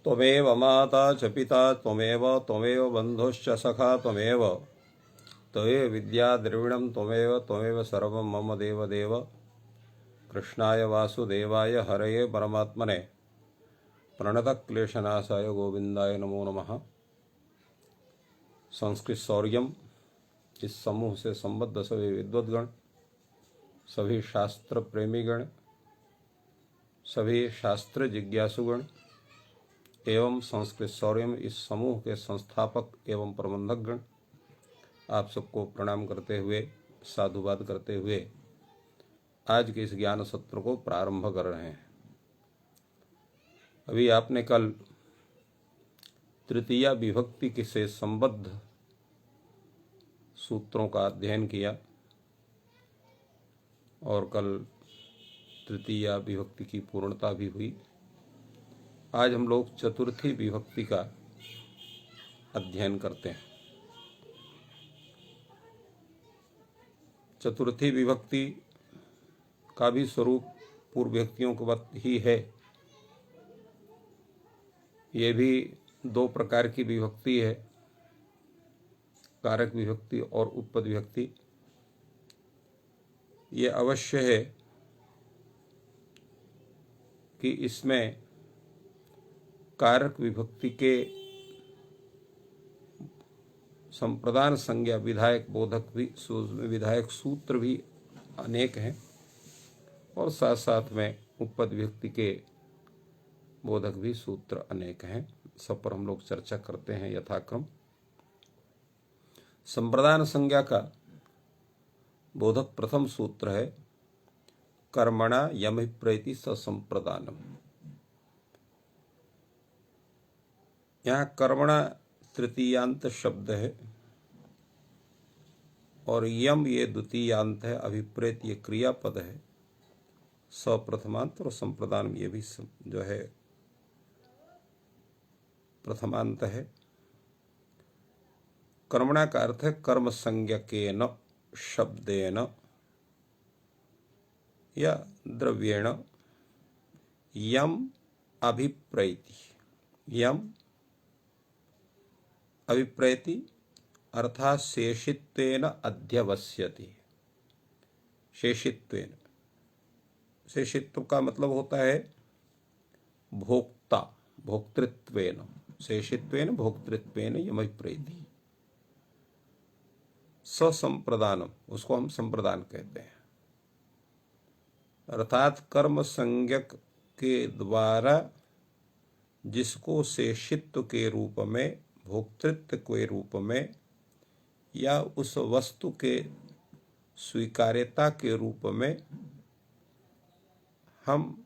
त्वमेव माता च पिता त्वमेव बन्धुश्च सखा त्वमेव त्वमेव विद्या द्रविणं त्वमेव सर्वं मम देवदेव। कृष्णाय वासुदेवाय हरये परमात्मने प्रणतक्लेशनाशाय गोविंदाय नमो नमः। संस्कृत शौर्यम इस समूह से संबद्ध सभी विद्वद्गण, सभी शास्त्र प्रेमीगण, सभी शास्त्र जिज्ञासुगण एवं संस्कृत शौर्यम इस समूह के संस्थापक एवं प्रबंधकगण, आप सबको प्रणाम करते हुए, साधुवाद करते हुए आज के इस ज्ञान सत्र को प्रारंभ कर रहे हैं। अभी आपने कल तृतीया विभक्ति के से संबद्ध सूत्रों का अध्ययन किया और कल तृतीया विभक्ति की पूर्णता भी हुई। आज हम लोग चतुर्थी विभक्ति का अध्ययन करते हैं। चतुर्थी विभक्ति का भी स्वरूप पूर्व विभक्तियों के वक्त ही है। ये भी दो प्रकार की विभक्ति है, कारक विभक्ति और उत्पद विभक्ति। ये अवश्य है कि इसमें कारक विभक्ति के संप्रदान संज्ञा विधायक बोधक भी, विधायक सूत्र भी अनेक हैं और साथ साथ में उपपद विभक्ति के बोधक भी सूत्र अनेक हैं। सब पर हम लोग चर्चा करते हैं यथाक्रम। संप्रदान संज्ञा का बोधक प्रथम सूत्र है कर्मणा यमभिप्रेति ससंप्रदानम। यहाँ कर्मणा तृतीयांत शब्द है और यम ये द्वितीयांत है, अभिप्रेत ये क्रियापद है, सप्रथमांत और संप्रदान ये भी जो है प्रथमांत है। कर्मणा का अर्थ है कर्म संज्ञकेन शब्देन या द्रव्येण यम अभिप्रैति। यम अभिप्रैति अर्थात शेषित्वेन अध्यवस्यति। शेषित्वेन, शेषित्व का मतलब होता है भोक्ता, भोक्तृत्वेन। शेषित्वेन भोक्तृत्वेन यमभिप्रैति। ससंप्रदानम, उसको हम संप्रदान कहते हैं, अर्थात कर्म संज्ञक के द्वारा जिसको शेषित्व के रूप में, भोक्तृत्व के रूप में या उस वस्तु के स्वीकार्यता के रूप में हम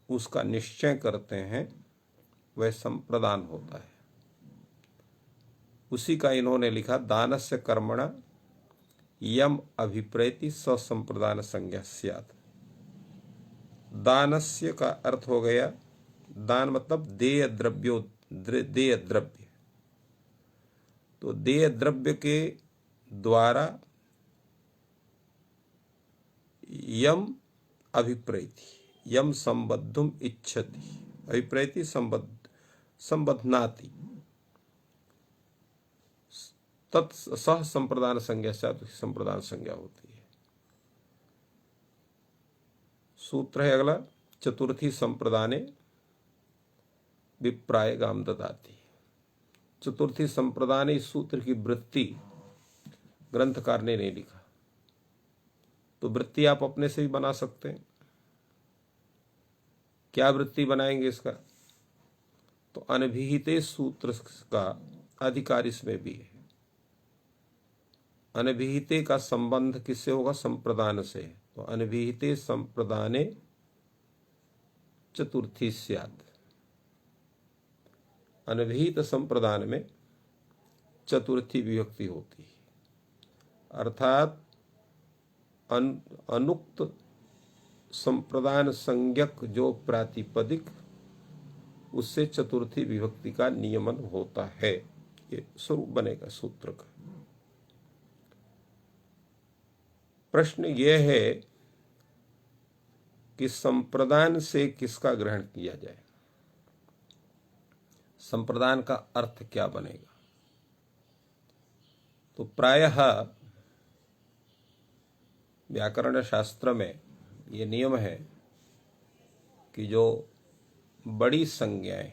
उसका निश्चय करते हैं, वह संप्रदान होता है। उसी का इन्होंने लिखा दानस्य कर्मणा यम अभिप्रेति ससंप्रदान संज्ञा स्यात्। दानस्य का अर्थ हो गया, दान मतलब देय द्रव्यो, देय द्रव्य। तो देय द्रव्य के द्वारा यम अभिप्रेति, यम संबद्धुम इच्छति, अभिप्रेति संबध्नाति, तत् सह संप्रदान संज्ञा से संप्रदान संज्ञा होती है। सूत्र है अगला, चतुर्थी संप्रदाने विप्राय गाम ददाति। चतुर्थी संप्रदान, इस सूत्र की वृत्ति ग्रंथकार ने नहीं लिखा, तो वृत्ति आप अपने से ही बना सकते हैं। क्या वृत्ति बनाएंगे इसका? तो अनभिहिते सूत्र का अधिकार इसमें भी है। अनभिहिते का संबंध किससे होगा? संप्रदान से। तो अनभिहिते संप्रदाने चतुर्थी स्यात्। अनभिहित संप्रदान में चतुर्थी विभक्ति होती है, अर्थात अनुक्त संप्रदान संज्ञक जो प्रातिपदिक, उससे चतुर्थी विभक्ति का नियमन होता है। ये स्वरूप बनेगा सूत्र का। प्रश्न यह है कि संप्रदान से किसका ग्रहण किया जाए? संप्रदान का अर्थ क्या बनेगा। तो प्रायः व्याकरण शास्त्र में ये नियम है कि जो बड़ी संज्ञाएं,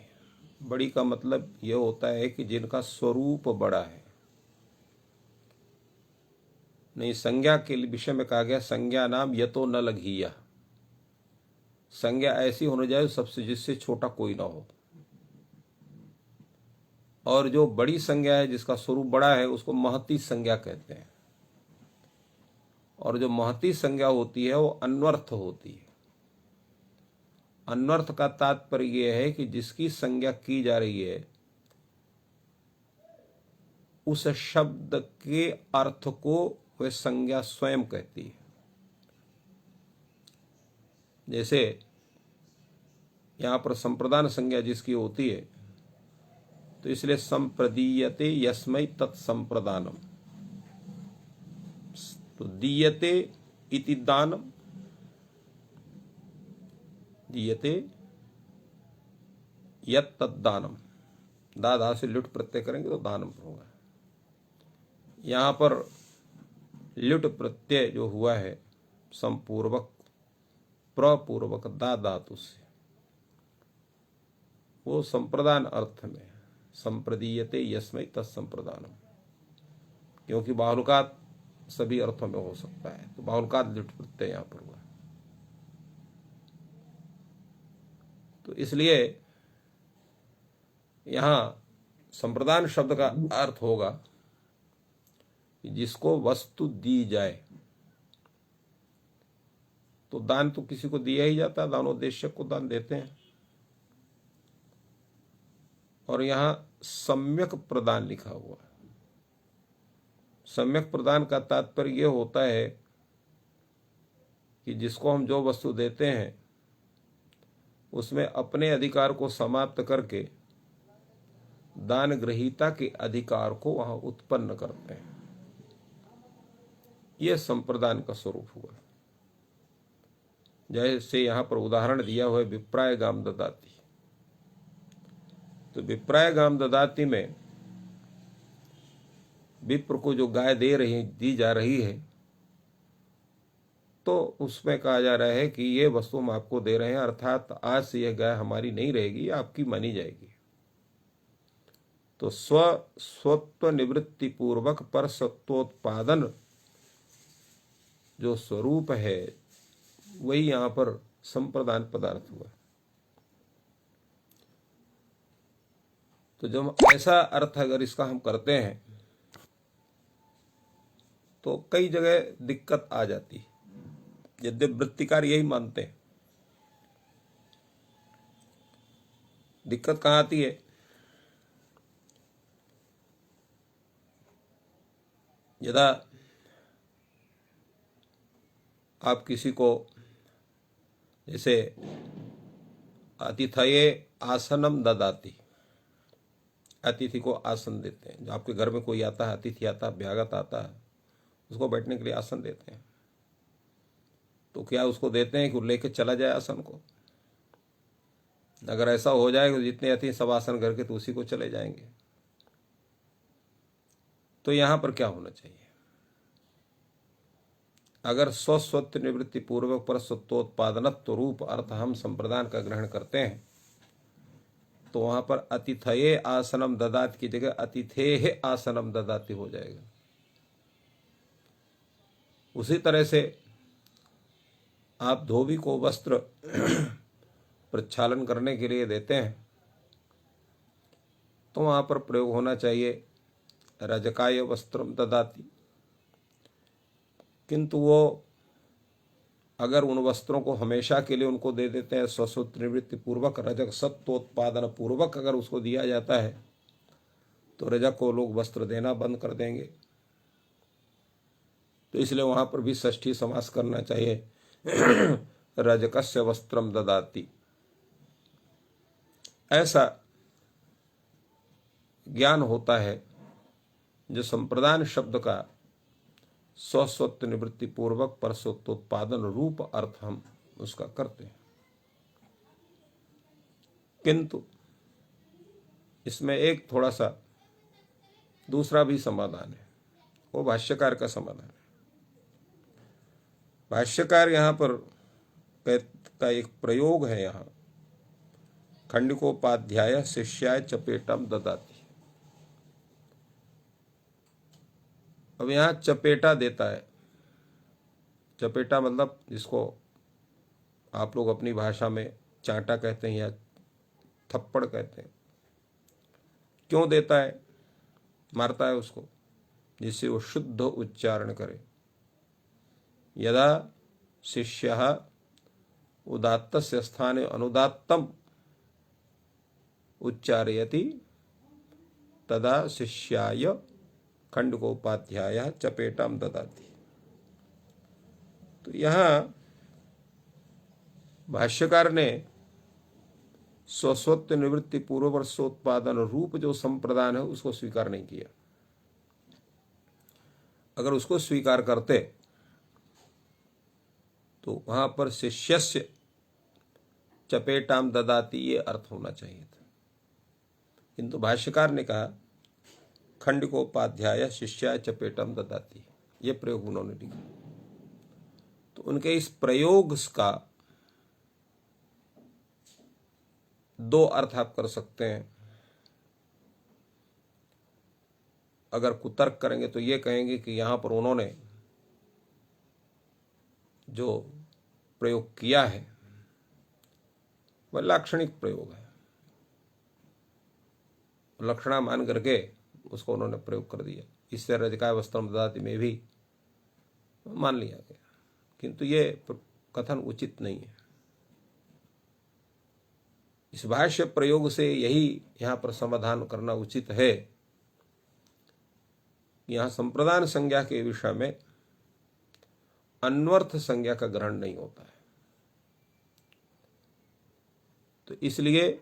बड़ी का मतलब ये होता है कि जिनका स्वरूप बड़ा है। नहीं, संज्ञा के विषय में कहा गया संज्ञा नाम यतो न लघीया, संज्ञा ऐसी होनी चाहिए सबसे जिससे छोटा कोई ना हो। और जो बड़ी संज्ञा है जिसका स्वरूप बड़ा है उसको महती संज्ञा कहते हैं। और जो महती संज्ञा होती है वो अन्वर्थ होती है। अन्वर्थ का तात्पर्य यह है कि जिसकी संज्ञा की जा रही है उस शब्द के अर्थ को वह संज्ञा स्वयं कहती है। जैसे यहां पर संप्रदान संज्ञा जिसकी होती है तो इसलिए संप्रदीयते यस्मै तत्संप्रदानम। तो दीयते इति दानम, दीयते यत् तद्दानम, दादा से लुट प्रत्यय करेंगे तो दानम होगा। यहां पर लुट प्रत्यय जो हुआ है संपूर्वक प्रपूर्वक दा धातु से, वो संप्रदान अर्थ में संप्रदीयते यस्मै तत्संप्रदानम, क्योंकि बाहुलकात सभी अर्थों में हो सकता है। तो बाहुलकात लुट प्रत्यय यहां पर हुआ। तो इसलिए यहां संप्रदान शब्द का अर्थ होगा कि जिसको वस्तु दी जाए। तो दान तो किसी को दिया ही जाता है, दानोद्देश्य को दान देते हैं। और यहां सम्यक प्रदान लिखा हुआ है। सम्यक प्रदान का तात्पर्य यह होता है कि जिसको हम जो वस्तु देते हैं उसमें अपने अधिकार को समाप्त करके दान ग्रहीता के अधिकार को वहां उत्पन्न करते हैं। यह संप्रदान का स्वरूप हुआ। जैसे यहां पर उदाहरण दिया हुआ है विप्राय गाम ददाति। तो विप्राय गाम ददाति में विप्र को जो गाय दी जा रही है तो उसमें कहा जा रहा है कि ये वस्तु हम आपको दे रहे हैं, अर्थात आज से यह गाय हमारी नहीं रहेगी, आपकी मानी जाएगी। तो स्वत्व निवृत्ति पूर्वक पर सत्वोत्पादन जो स्वरूप है वही यहां पर संप्रदान पदार्थ हुआ। तो जब ऐसा अर्थ अगर इसका हम करते हैं तो कई जगह दिक्कत आ जाती है, यद्यपि वृत्तिकार यही मानते हैं। दिक्कत कहां आती है? यदा आप किसी को जैसे अतिथये आसनम ददाति, अतिथि को आसन देते हैं। जो आपके घर में कोई आता है, अतिथि आता है, अभ्यागत आता है, उसको बैठने के लिए आसन देते हैं। तो क्या उसको देते हैं कि वो लेके चला जाए आसन को? अगर ऐसा हो जाए तो जितने अतिथि सब आसन घर के तो उसी को चले जाएंगे। तो यहां पर क्या होना चाहिए? अगर स्वस्वत्व निवृत्ति पूर्वक पर सत्वोत्पादनत्व रूप अर्थ हम संप्रदान का ग्रहण करते हैं तो वहां पर अतिथये आसनम ददाति की जगह अतिथेः आसनम ददाति हो जाएगा। उसी तरह से आप धोबी को वस्त्र प्रक्षालन करने के लिए देते हैं तो वहां पर प्रयोग होना चाहिए रजकाय वस्त्रम ददाति। किंतु वो अगर उन वस्त्रों को हमेशा के लिए उनको दे देते हैं, स्वस्वत्व निवृत्ति पूर्वक रजक सत्वोत्पादन पूर्वक अगर उसको दिया जाता है तो रजक को लोग वस्त्र देना बंद कर देंगे। तो इसलिए वहां पर भी षष्ठी समास करना चाहिए रजकस्य वस्त्रम ददाति। ऐसा ज्ञान होता है जो संप्रदान शब्द का स्वस्वत्व निवृत्ति पूर्वक पर सत्वोत्पादन रूप अर्थ हम उसका करते हैं। किंतु इसमें एक थोड़ा सा दूसरा भी समाधान है, वो भाष्यकार का समाधान है। भाष्यकार यहाँ पर का एक प्रयोग है, यहाँ खंडिकोपाध्याय शिष्याय चपेटम ददाति। अब यहाँ चपेटा देता है। चपेटा मतलब जिसको आप लोग अपनी भाषा में चांटा कहते हैं या थप्पड़ कहते हैं। क्यों देता है? मारता है उसको, जिससे वो शुद्ध उच्चारण करे। यदा शिष्यः उदात्तस्य स्थाने अनुदात्तम उच्चारयति तदा शिष्याय खंडकोपाध्यायः चपेटाम ददाति। तो यहाँ भाष्यकार ने स्वस्वत्व निवृत्ति पूर्ववर्षोत्पादन रूप जो संप्रदान है उसको स्वीकार नहीं किया। अगर उसको स्वीकार करते तो वहां पर शिष्यस्य चपेटाम ददाति ये अर्थ होना चाहिए था, किंतु भाष्यकार ने कहा खंडिकोपाध्याय शिष्याय चपेटाम ददाति, ये प्रयोग उन्होंने लिखा। तो उनके इस प्रयोग का दो अर्थ आप कर सकते हैं। अगर कुतर्क करेंगे तो ये कहेंगे कि यहां पर उन्होंने जो प्रयोग किया है वह लाक्षणिक प्रयोग है, लक्षणा मान करके उसको उन्होंने प्रयोग कर दिया। इससे रजकाय वस्त्रम ददाति में भी मान लिया गया, किंतु ये कथन उचित नहीं है। इस भाष्य प्रयोग से यही यहाँ पर समाधान करना उचित है। यहाँ संप्रदान संज्ञा के विषय में अन्वर्थ संज्ञा का ग्रहण नहीं होता है, तो इसलिए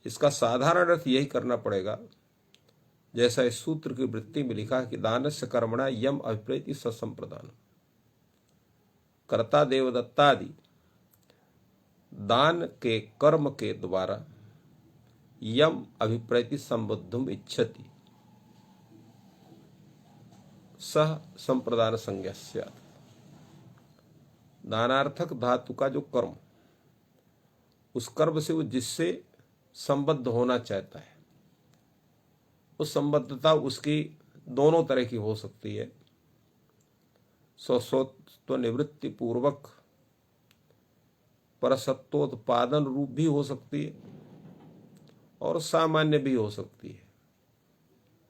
इसका साधारण अर्थ यही करना पड़ेगा, जैसा इस सूत्र की वृत्ति में लिखा कि दानस्य कर्मणा यम अभिप्रेति ससंप्रदान। कर्ता देवदत्तादि दान के कर्म के द्वारा यम अभिप्रेति संबुद्धुम इच्छति सह संप्रदान संज्ञा स्यात्। दानार्थक धातु का जो कर्म, उस कर्म से वो जिससे संबद्ध होना चाहता है, उस संबद्धता उसकी दोनों तरह की हो सकती है। स्वस्वत्व निवृत्ति पूर्वक परसत्वोत्पादन रूप भी हो सकती है और सामान्य भी हो सकती है।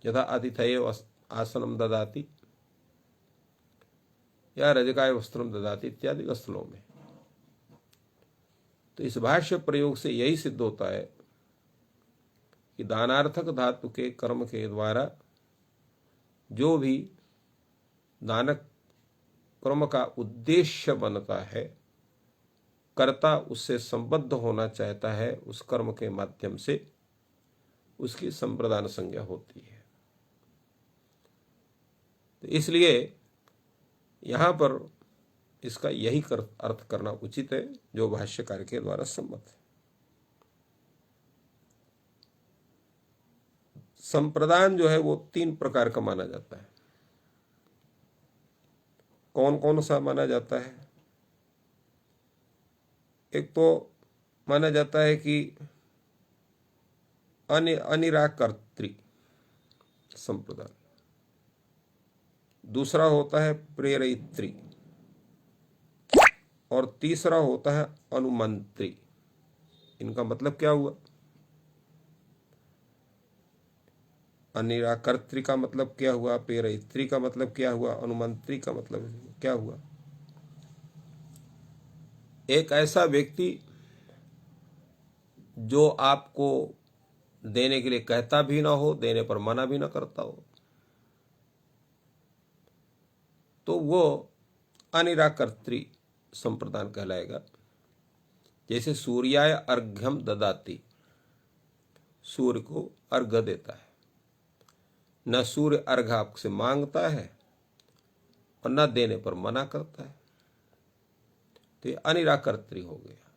यथा अतिथये आसनम ददाति या रजकाय वस्त्रम ददाति इत्यादि स्थलों में। तो इस भाष्य प्रयोग से यही सिद्ध होता है कि दानार्थक धातु के कर्म के द्वारा जो भी दानक कर्म का उद्देश्य बनता है, कर्ता उससे संबद्ध होना चाहता है, उस कर्म के माध्यम से उसकी संप्रदान संज्ञा होती है। तो इसलिए यहां पर इसका यही अर्थ करना उचित है जो भाष्यकार के द्वारा सम्मत है। संप्रदान जो है वो 3 प्रकार का माना जाता है। कौन कौन सा माना जाता है? एक तो माना जाता है कि अनिराकर्तृ संप्रदान, दूसरा होता है प्रेरयित्री, और तीसरा होता है अनुमंत्री। इनका मतलब क्या हुआ? अनिराकर्तृ का मतलब क्या हुआ, प्रेरयित्री का मतलब क्या हुआ, अनुमंत्री का मतलब क्या हुआ? एक ऐसा व्यक्ति जो आपको देने के लिए कहता भी ना हो, देने पर मना भी ना करता हो, तो वो अनिराकर्तृ संप्रदान कहलाएगा। जैसे सूर्याय अर्घ्यम ददाति, सूर्य को अर्घ्य देता है, न सूर्य अर्घ्य आपसे मांगता है और न देने पर मना करता है, तो ये अनिराकर्तृ हो गया।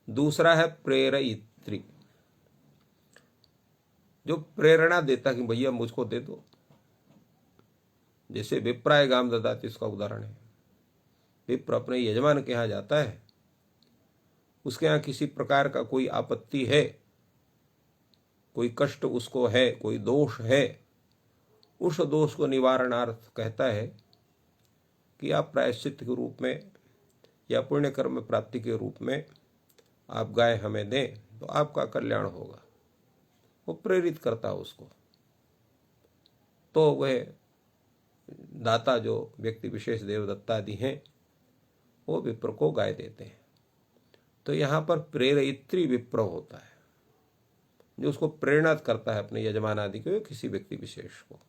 दूसरा है प्रेरयित्री, जो प्रेरणा देता कि भैया मुझको दे दो। जैसे विप्राय गाम ददाती, इसका उदाहरण है। विप्र अपने यजमान के यहाँ जाता है, उसके यहाँ किसी प्रकार का कोई आपत्ति है, कोई कष्ट उसको है, कोई दोष है, उस दोष को निवारणार्थ कहता है कि आप प्रायश्चित के रूप में या पुण्य कर्म प्राप्ति के रूप में आप गाय हमें दें तो आपका कल्याण होगा। वो प्रेरित करता है उसको। तो वह दाता जो व्यक्ति विशेष देवदत्तादि हैं वो विप्र को गाय देते हैं। तो यहाँ पर प्रेरयित्री विप्र होता है, जो उसको प्रेरणा करता है अपने यजमान आदि को, किसी व्यक्ति विशेष को,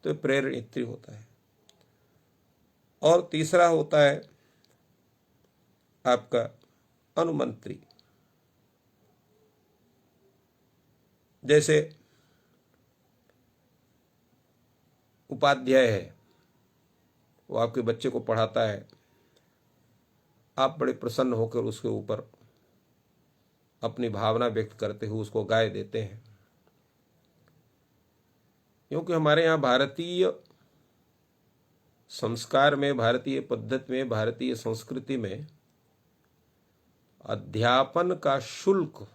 तो प्रेरयित्री होता है। और तीसरा होता है आपका अनुमंत्री। जैसे उपाध्याय है, वो आपके बच्चे को पढ़ाता है, आप बड़े प्रसन्न होकर उसके ऊपर अपनी भावना व्यक्त करते हुए उसको गाय देते हैं। क्योंकि हमारे यहाँ भारतीय संस्कार में, भारतीय पद्धति में, भारतीय संस्कृति में अध्यापन का शुल्क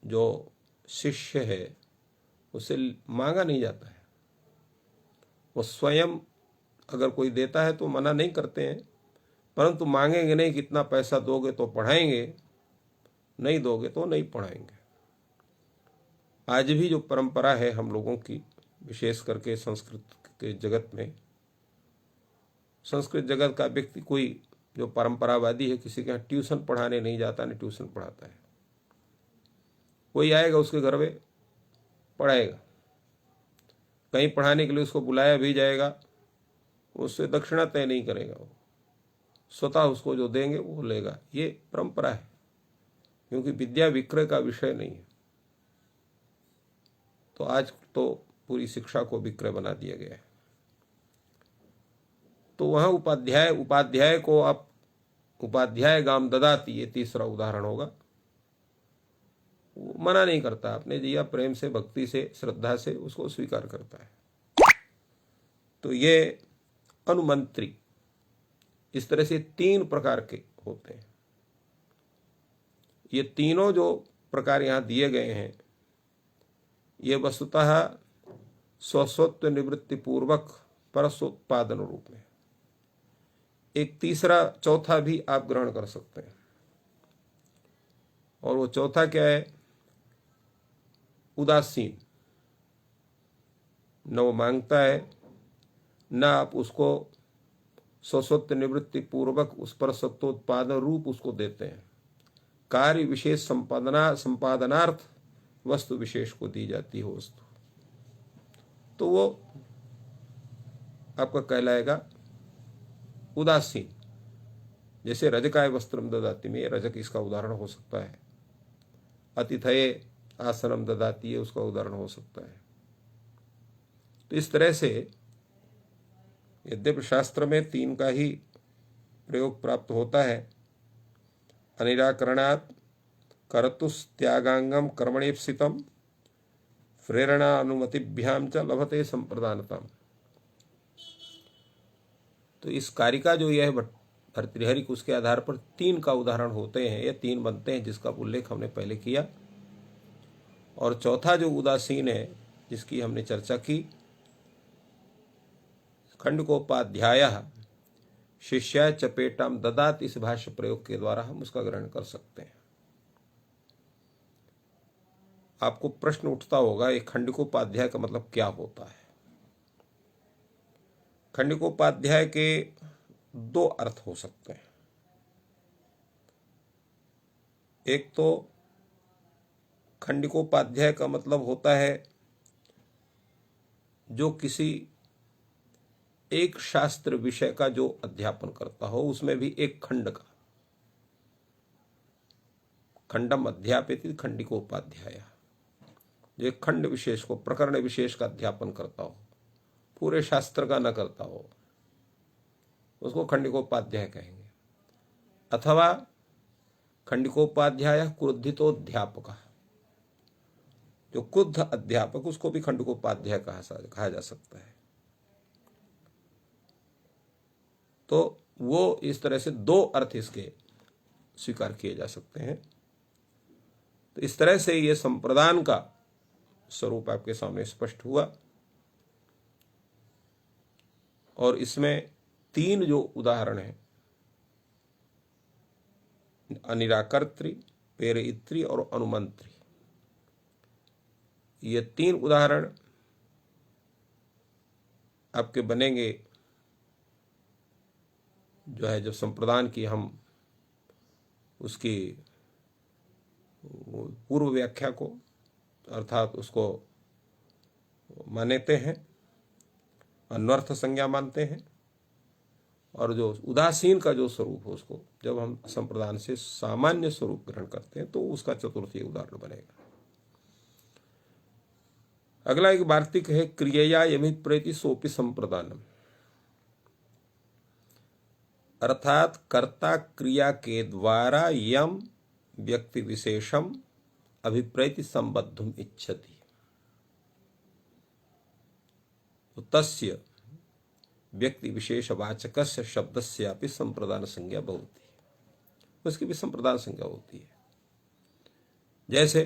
जो शिष्य है उसे मांगा नहीं जाता है। वो स्वयं अगर कोई देता है तो मना नहीं करते हैं, परंतु मांगेंगे नहीं, कितना पैसा दोगे तो पढ़ाएंगे, नहीं दोगे तो नहीं पढ़ाएंगे। आज भी जो परंपरा है हम लोगों की, विशेष करके संस्कृत के जगत में, संस्कृत जगत का व्यक्ति कोई जो परंपरावादी है, किसी के यहाँ ट्यूशन पढ़ाने नहीं जाता, नहीं ट्यूशन पढ़ाता है। कोई आएगा उसके घर में पढ़ाएगा, कहीं पढ़ाने के लिए उसको बुलाया भी जाएगा, उससे दक्षिणा तय नहीं करेगा, वो स्वतः उसको जो देंगे वो लेगा। ये परंपरा है, क्योंकि विद्या विक्रय का विषय नहीं है। तो आज तो पूरी शिक्षा को विक्रय बना दिया गया है। तो वहां उपाध्याय को आप उपाध्याय गाम ददाती, ये तीसरा उदाहरण होगा। वो मना नहीं करता, आपने दिया प्रेम से, भक्ति से, श्रद्धा से उसको स्वीकार करता है। तो ये अनुमंत्री इस तरह से 3 प्रकार के होते हैं। ये तीनों जो प्रकार यहाँ दिए गए हैं, ये वस्तुतः स्वस्वत्व निवृत्ति पूर्वक परसोत्पादन रूप में। एक तीसरा चौथा भी आप ग्रहण कर सकते हैं, और वो चौथा क्या है? उदासीन। न वो मांगता है, न आप उसको स्वस्वत्व निवृत्ति पूर्वक उस पर सत्वोत्पादन रूप उसको देते हैं। कार्य विशेष संपादनार्थ वस्तु विशेष को दी जाती है वस्तु, तो वो आपका कहलाएगा उदासीन। जैसे रजकाय वस्त्रम ददाति में, रजक इसका उदाहरण हो सकता है। अतिथये आसनम ददाति, उसका उदाहरण हो सकता है। तो इस तरह से यद्यपि शास्त्र में 3 का ही प्रयोग प्राप्त होता है, अनिराकरणात् कर्तुस् त्यागांगम कर्मणेप्सितम प्रेरणा अनुमतिभ्याम च लभते संप्रदानतम। तो इस कारिका जो यह भर्तृहरि, उसके आधार पर 3 का उदाहरण होते हैं, ये 3 बनते हैं, जिसका उल्लेख हमने पहले किया। और चौथा जो उदासीन है, जिसकी हमने चर्चा की, खंडकोपाध्यायः शिष्याय चपेटाम ददात, इस भाष्य प्रयोग के द्वारा हम उसका ग्रहण कर सकते हैं। आपको प्रश्न उठता होगा, एक खंडकोपाध्याय का मतलब क्या होता है? खंडकोपाध्याय के 2 अर्थ हो सकते हैं। एक तो खंडकोपाध्याय का मतलब होता है जो किसी एक शास्त्र विषय का जो अध्यापन करता हो, उसमें भी एक खंड का, खंडम अध्यापित खंडिकोपाध्याय, जो एक खंड विशेष को, प्रकरण विशेष का अध्यापन करता हो, पूरे शास्त्र का न करता हो, उसको खंडिकोपाध्याय कहेंगे। अथवा खंडिकोपाध्याय क्रोधितोध्यापक, जो क्रुद्ध अध्यापक, उसको भी खंडकोपाध्याय कहा जा सकता है। तो वो इस तरह से दो अर्थ इसके स्वीकार किए जा सकते हैं। तो इस तरह से ये संप्रदान का स्वरूप आपके सामने स्पष्ट हुआ। और इसमें तीन जो उदाहरण हैं, अनिराकर्त्री, पेरयित्री और अनुमंत्री, ये तीन उदाहरण आपके बनेंगे जो है जब संप्रदान की हम उसकी पूर्व व्याख्या को अर्थात उसको मानते हैं, अन्वर्थ संज्ञा मानते हैं, और जो उदासीन का जो स्वरूप हो उसको जब हम संप्रदान से सामान्य स्वरूप ग्रहण करते हैं तो उसका चतुर्थी उदाहरण बनेगा। अगला एक वार्तिक है, क्रियया यमित प्रेति सोपि संप्रदानम, अर्थात कर्ता क्रिया के द्वारा यम व्यक्ति विशेषम अभिप्रेति संबद्धुम इच्छति तस्य व्यक्ति विशेष वाचकस्य शब्दस्यापि संप्रदान संज्ञा भवति, उसकी भी संप्रदान संज्ञा होती है। जैसे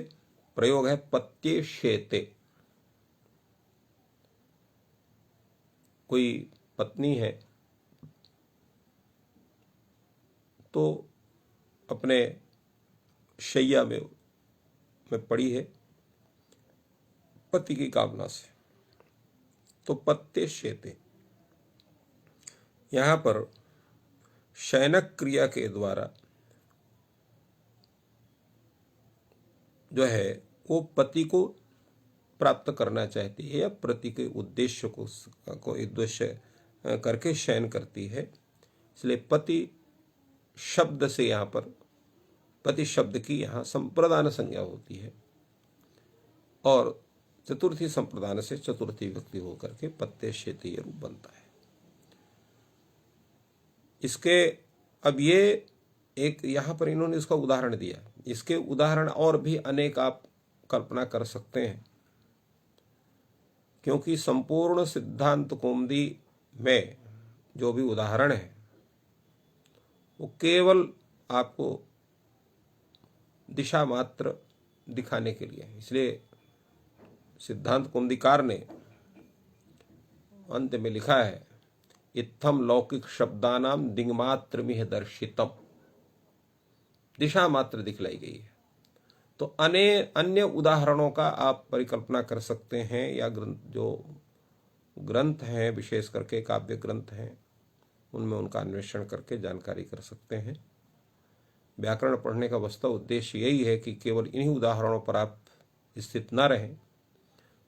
प्रयोग है पत्ये शेते, कोई पत्नी है तो अपने शैया में पड़ी है पति की कामना से, तो पत्ते शेते, यहां पर शयनक क्रिया के द्वारा जो है वो पति को प्राप्त करना चाहती है या पति के उद्देश्य को उद्देश्य करके शयन करती है, इसलिए पति शब्द से यहाँ पर पति शब्द की यहाँ संप्रदान संज्ञा होती है, और चतुर्थी संप्रदान से चतुर्थी व्यक्ति होकर के पत्ते शेते रूप बनता है। इसके अब ये एक यहाँ पर इन्होंने इसका उदाहरण दिया, इसके उदाहरण और भी अनेक आप कल्पना कर सकते हैं, क्योंकि संपूर्ण सिद्धांत कौमुदी में जो भी उदाहरण है वो केवल आपको दिशा मात्र दिखाने के लिए, इसलिए सिद्धांत कौमुदीकार ने अंत में लिखा है, इत्थम लौकिक शब्दानाम दिङ्मात्र मिह दर्शितम, दिशा मात्र दिखलाई गई है। तो अन्य उदाहरणों का आप परिकल्पना कर सकते हैं, या जो ग्रंथ हैं विशेष करके काव्य ग्रंथ हैं उनमें उनका अन्वेषण करके जानकारी कर सकते हैं। व्याकरण पढ़ने का वास्तव उद्देश्य यही है कि केवल इन्हीं उदाहरणों पर आप स्थित न रहें,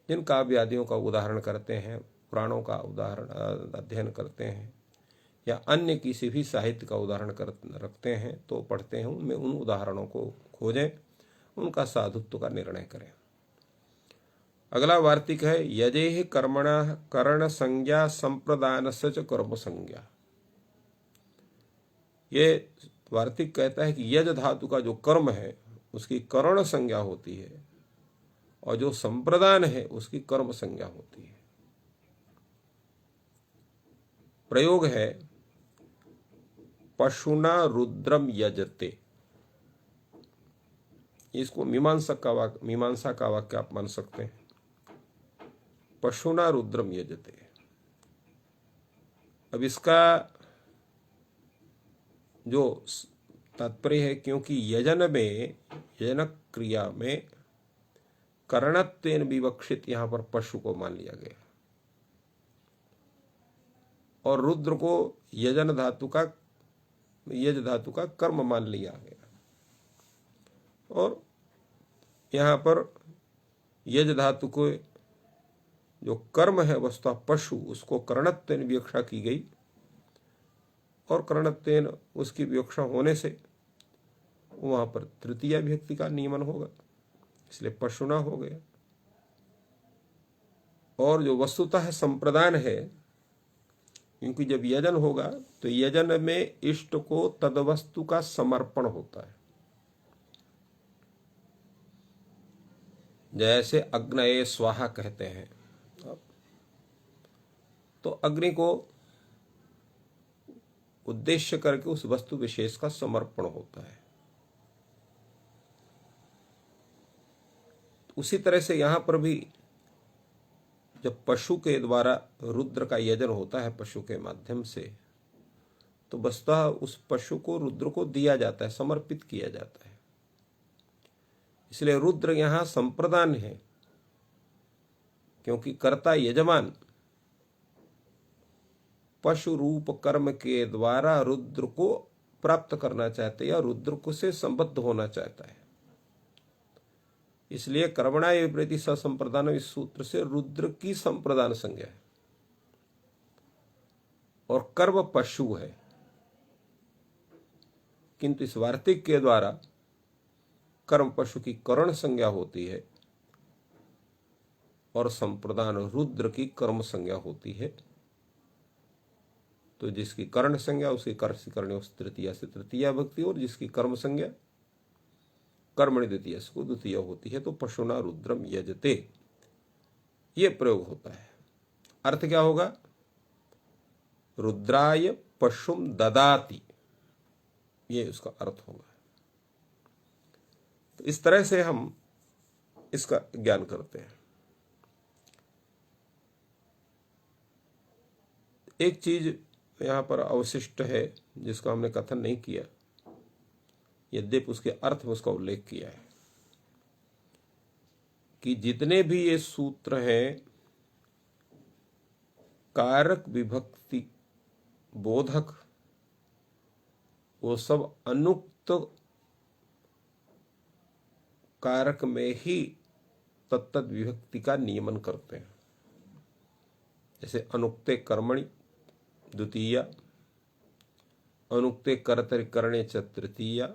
जिन काव्य आदियों का उदाहरण करते हैं, पुराणों का उदाहरण अध्ययन करते हैं, या अन्य किसी भी साहित्य का उदाहरण रखते हैं तो पढ़ते हैं, उनमें उन उदाहरणों को खोजें, उनका साधुत्व का निर्णय करें। अगला वार्तिक है, यजेह कर्मण करण संज्ञा संप्रदान सच कर्म संज्ञा। ये वार्तिक कहता है कि यज धातु का जो कर्म है उसकी करण संज्ञा होती है, और जो संप्रदान है उसकी कर्म संज्ञा होती है। प्रयोग है पशुना रुद्रम यजते, इसको मीमांसा का वाक्य आप मान सकते हैं। पशुना रुद्रम यजते, अब इसका जो तात्पर्य है, क्योंकि यजन क्रिया में करणत्वेन विवक्षित यहां पर पशु को मान लिया गया, और रुद्र को यज धातु का कर्म मान लिया गया, और यहां पर यज धातु को जो कर्म है वस्तुतः पशु, उसको करणत्वेन विवक्षा की गई, और करणत्वेन उसकी विवक्षा होने से वहां पर तृतीया विभक्ति का नियमन होगा, इसलिए पशुना हो गया। और जो वस्तुतः संप्रदान है, क्योंकि जब यजन होगा तो यजन में इष्ट को तदवस्तु का समर्पण होता है। जैसे अग्नये स्वाहा कहते हैं, तो अग्नि को उद्देश्य करके उस वस्तु विशेष का समर्पण होता है। उसी तरह से यहां पर भी जब पशु के द्वारा रुद्र का यजन होता है पशु के माध्यम से, तो वस्तुतः उस पशु को रुद्र को दिया जाता है, समर्पित किया जाता है। इसलिए रुद्र यहां संप्रदान है, क्योंकि कर्ता यजमान पशु रूप कर्म के द्वारा रुद्र को प्राप्त करना चाहते हैं या रुद्र को से संबद्ध होना चाहता है। इसलिए कर्मणा विप्रति ससंप्रदान इस सूत्र से रुद्र की संप्रदान संज्ञा है और कर्म पशु है, किंतु इस वार्तिक के द्वारा कर्म पशु की करण संज्ञा होती है और संप्रदान रुद्र की कर्म संज्ञा होती है। तो जिसकी कर्ण संज्ञा उसकी कर्म से करने तृतीया से तृतीया भक्ति, और जिसकी कर्म संज्ञा कर्मणि द्वितीय को द्वितीय होती है, तो पशुना रुद्रम यजते, ये प्रयोग होता है। अर्थ क्या होगा? रुद्राय पशुम ददाति, ये उसका अर्थ होगा। तो इस तरह से हम इसका ज्ञान करते हैं। एक चीज यहां पर अवशिष्ट है जिसका हमने कथन नहीं किया, यद्यपि उसके अर्थ में उसका उल्लेख किया है कि जितने भी ये सूत्र हैं कारक विभक्ति बोधक, वो सब अनुक्त कारक में ही तत्त विभक्ति का नियमन करते हैं। जैसे अनुक्ते कर्मणि द्वितीया, अनुक्ते कर्तरि करणे च तृतीया,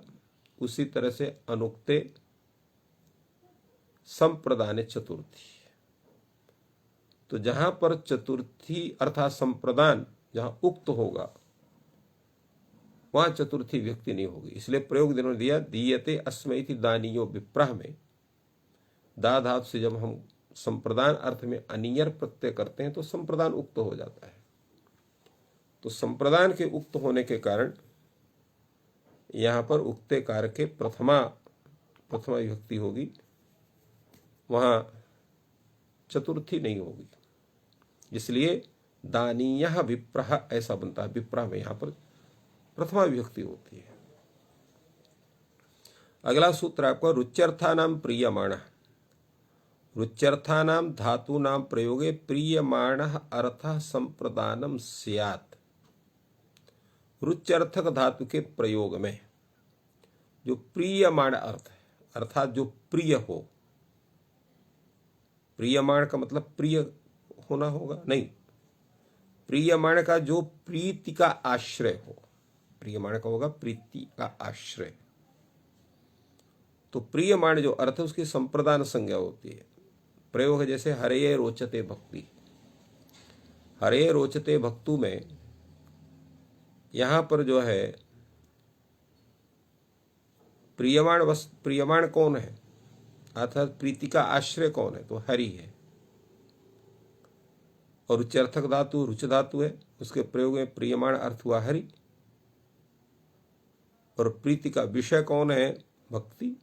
उसी तरह से अनुक्ते संप्रदाने चतुर्थी। तो जहां पर चतुर्थी अर्थात संप्रदान जहां उक्त होगा वहां चतुर्थी व्यक्ति नहीं होगी। इसलिए प्रयोग दिनों दिया दीयते अस्मै थी दानियो विप्रह में दा धातु से जब हम संप्रदान अर्थ में अनियर प्रत्यय करते हैं तो संप्रदान उक्त हो जाता है। तो संप्रदान के उक्त होने के कारण यहां पर उक्ते कार के प्रथमा विभक्ति होगी, वहां चतुर्थी नहीं होगी। इसलिए दानीय विप्रह ऐसा बनता है। विप्रह में यहां पर प्रथमा विभक्ति होती है। अगला सूत्र आपका रुच्यर्थानाम प्रीयमाण, रुच्यर्थानाम धातूनाम प्रयोगे प्रीयमाण अर्थ संप्रदानम स्यात्। रुच्यर्थक धातु के प्रयोग में जो प्रीयमाण अर्थ है अर्थात जो प्रिय हो, प्रीयमाण का मतलब प्रिय होना होगा नहीं, प्रीयमाण का जो प्रीति का आश्रय हो, प्रीयमाण का होगा प्रीति का आश्रय। तो प्रीयमाण जो अर्थ है उसकी संप्रदान संज्ञा होती है। प्रयोग है जैसे हरे रोचते भक्ति, हरे रोचते भक्तु में यहां पर जो है प्रियमाण कौन है अर्थात प्रीति का आश्रय कौन है? तो हरि है। और रुच्यर्थक धातु रुच धातु है, उसके प्रयोग में प्रियमाण अर्थ हुआ हरि, और प्रीति का विषय कौन है? भक्ति।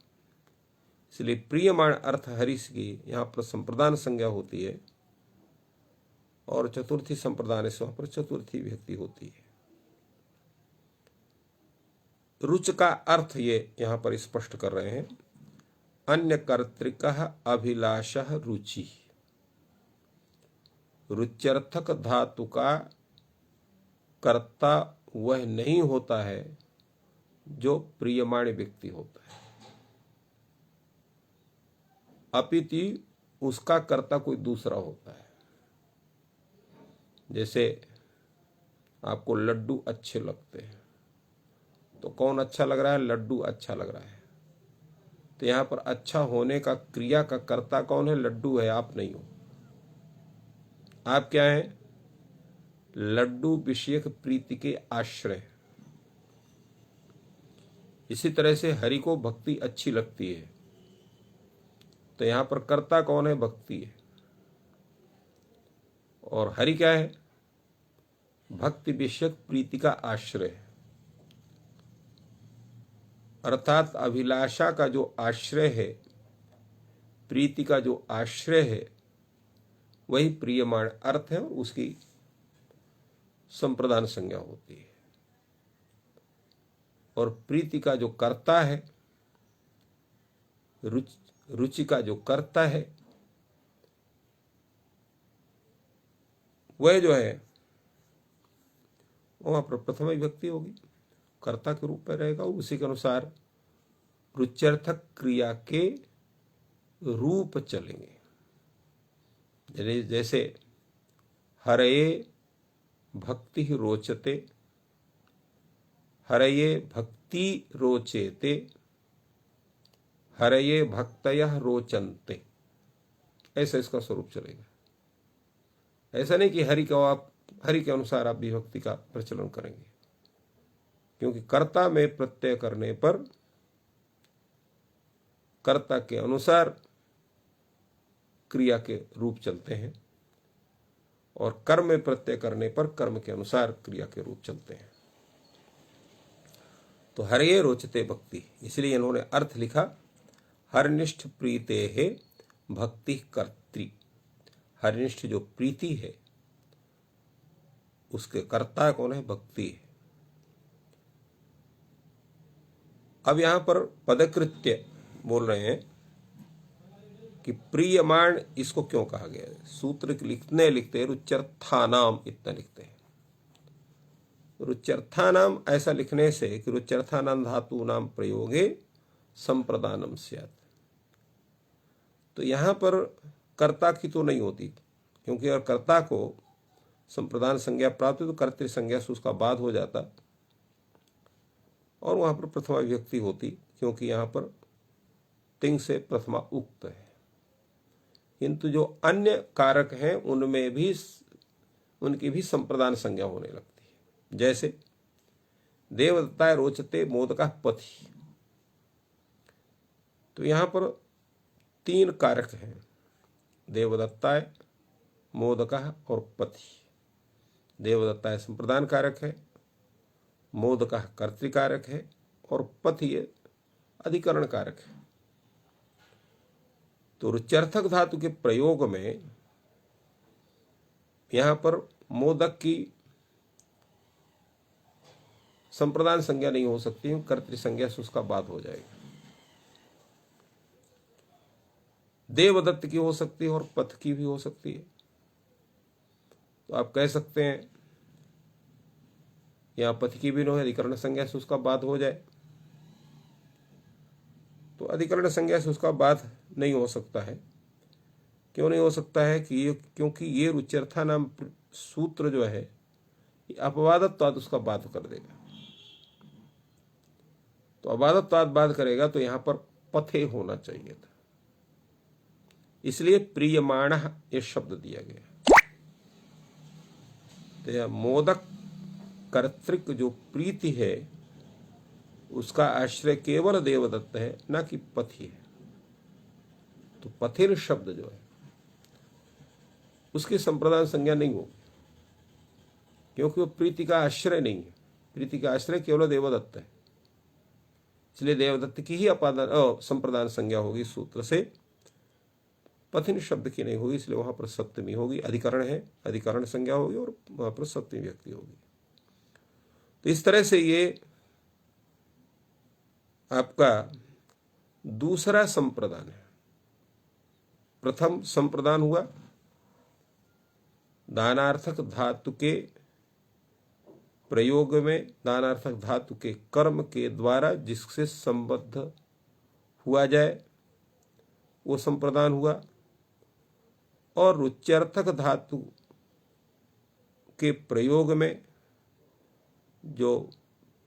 इसलिए प्रियमाण अर्थ हरि की यहां पर संप्रदान संज्ञा होती है और चतुर्थी संप्रदान से वहां पर चतुर्थी विभक्ति होती है। रुच का अर्थ ये यहां पर स्पष्ट कर रहे हैं, अन्य कर्तृक अभिलाष रुचि। रुच्यर्थक धातु का कर्ता वह नहीं होता है जो प्रियमाण व्यक्ति होता है, अपितु उसका कर्ता कोई दूसरा होता है। जैसे आपको लड्डू अच्छे लगते हैं तो कौन अच्छा लग रहा है? लड्डू अच्छा लग रहा है। तो यहां पर अच्छा होने का क्रिया का कर्ता कौन है? लड्डू है, आप नहीं हो। आप क्या है? लड्डू विषयक प्रीति के आश्रय। इसी तरह से हरि को भक्ति अच्छी लगती है तो यहां पर कर्ता कौन है? भक्ति है। और हरि क्या है? भक्ति विषयक प्रीति का आश्रय है, अर्थात अभिलाषा का जो आश्रय है, प्रीति का जो आश्रय है, वही प्रियमाण अर्थ है और उसकी संप्रदान संज्ञा होती है। और प्रीति का जो कर्ता है, रुचि का जो कर्ता है, वह जो है वहां पर प्रथम विभक्ति होगी, कर्ता के रूप में रहेगा और उसी के अनुसार रुच्यर्थक क्रिया के रूप चलेंगे। जैसे हरये भक्ति रोचते, हरये भक्ति रोचेते, हरये भक्तयः रोचन्ते, ऐसा इसका स्वरूप चलेगा। ऐसा नहीं कि हरि के अनुसार आप विभक्ति का प्रचलन करेंगे, क्योंकि कर्ता में प्रत्यय करने पर कर्ता के अनुसार क्रिया के रूप चलते हैं और कर्म में प्रत्यय करने पर कर्म के अनुसार क्रिया के रूप चलते हैं। तो हरये रोचते भक्ति, इसलिए इन्होंने अर्थ लिखा हरनिष्ठ प्रीते है भक्ति कर्त्री। हरनिष्ठ जो प्रीति है उसके कर्ता कौन है? भक्ति है। अब यहां पर पदकृत्य बोल रहे हैं कि प्रियमाण इसको क्यों कहा गया है। सूत्र लिखते रुच्यर्थानाम इतना लिखते हैं। रुच्यर्थानाम ऐसा लिखने से कि रुच्यर्थानाम धातु नाम प्रयोगे संप्रदानम स्यात्, तो यहां पर कर्ता की तो नहीं होती, क्योंकि अगर कर्ता को संप्रदान संज्ञा प्राप्त तो कर्तृ संज्ञा से उसका बाद हो जाता और वहां पर प्रथमा विभक्ति होती, क्योंकि यहां पर तिंग से प्रथमा उक्त है। किंतु जो अन्य कारक हैं उनमें भी उनकी भी संप्रदान संज्ञा होने लगती है। जैसे देवदत्ताय रोचते मोदका पथि, तो यहां पर 3 कारक हैं, देवदत्ताय, मोदका और पथि। देवदत्ताय संप्रदान कारक है, मोदका कर्तृकारक है और पथि अधिकरण कारक है। तो रुच्यर्थक धातु के प्रयोग में यहां पर मोदक की संप्रदान संज्ञा नहीं हो सकती, कर्तृ संज्ञा से उसका बाद हो जाएगा। देवदत्त की हो सकती है और पथ की भी हो सकती है। तो आप कह सकते हैं यहां पथ की भी नहीं, अधिकरण संज्ञा से उसका बाद हो जाए, तो अधिकरण संज्ञा से उसका बाद नहीं हो सकता है। क्यों नहीं हो सकता है? कि क्योंकि ये रुच्यर्था नाम सूत्र जो है अपवादत्वाद उसका बाध कर देगा। तो अबाधत्वाद बाध करेगा तो यहां पर पथे होना चाहिए था, इसलिए प्रियमाण ये शब्द दिया गया। तो मोदक कर्तृक जो प्रीति है उसका आश्रय केवल देवदत्त है, न कि पथि है। तो पथिर शब्द जो है उसकी संप्रदान संज्ञा नहीं होगी, क्योंकि वो प्रीति का आश्रय नहीं है। प्रीति का आश्रय केवल देवदत्त है, इसलिए देवदत्त की ही संप्रदान संज्ञा होगी सूत्र से, पथिन शब्द की नहीं होगी। इसलिए वहां पर सप्तमी होगी, अधिकरण है, अधिकरण संज्ञा होगी और वहां पर सप्तमी व्यक्ति होगी। तो इस तरह से ये आपका दूसरा संप्रदान है। प्रथम संप्रदान हुआ दानार्थक धातु के प्रयोग में, दानार्थक धातु के कर्म के द्वारा जिससे संबद्ध हुआ जाए वो संप्रदान हुआ। और रुच्यर्थक धातु के प्रयोग में जो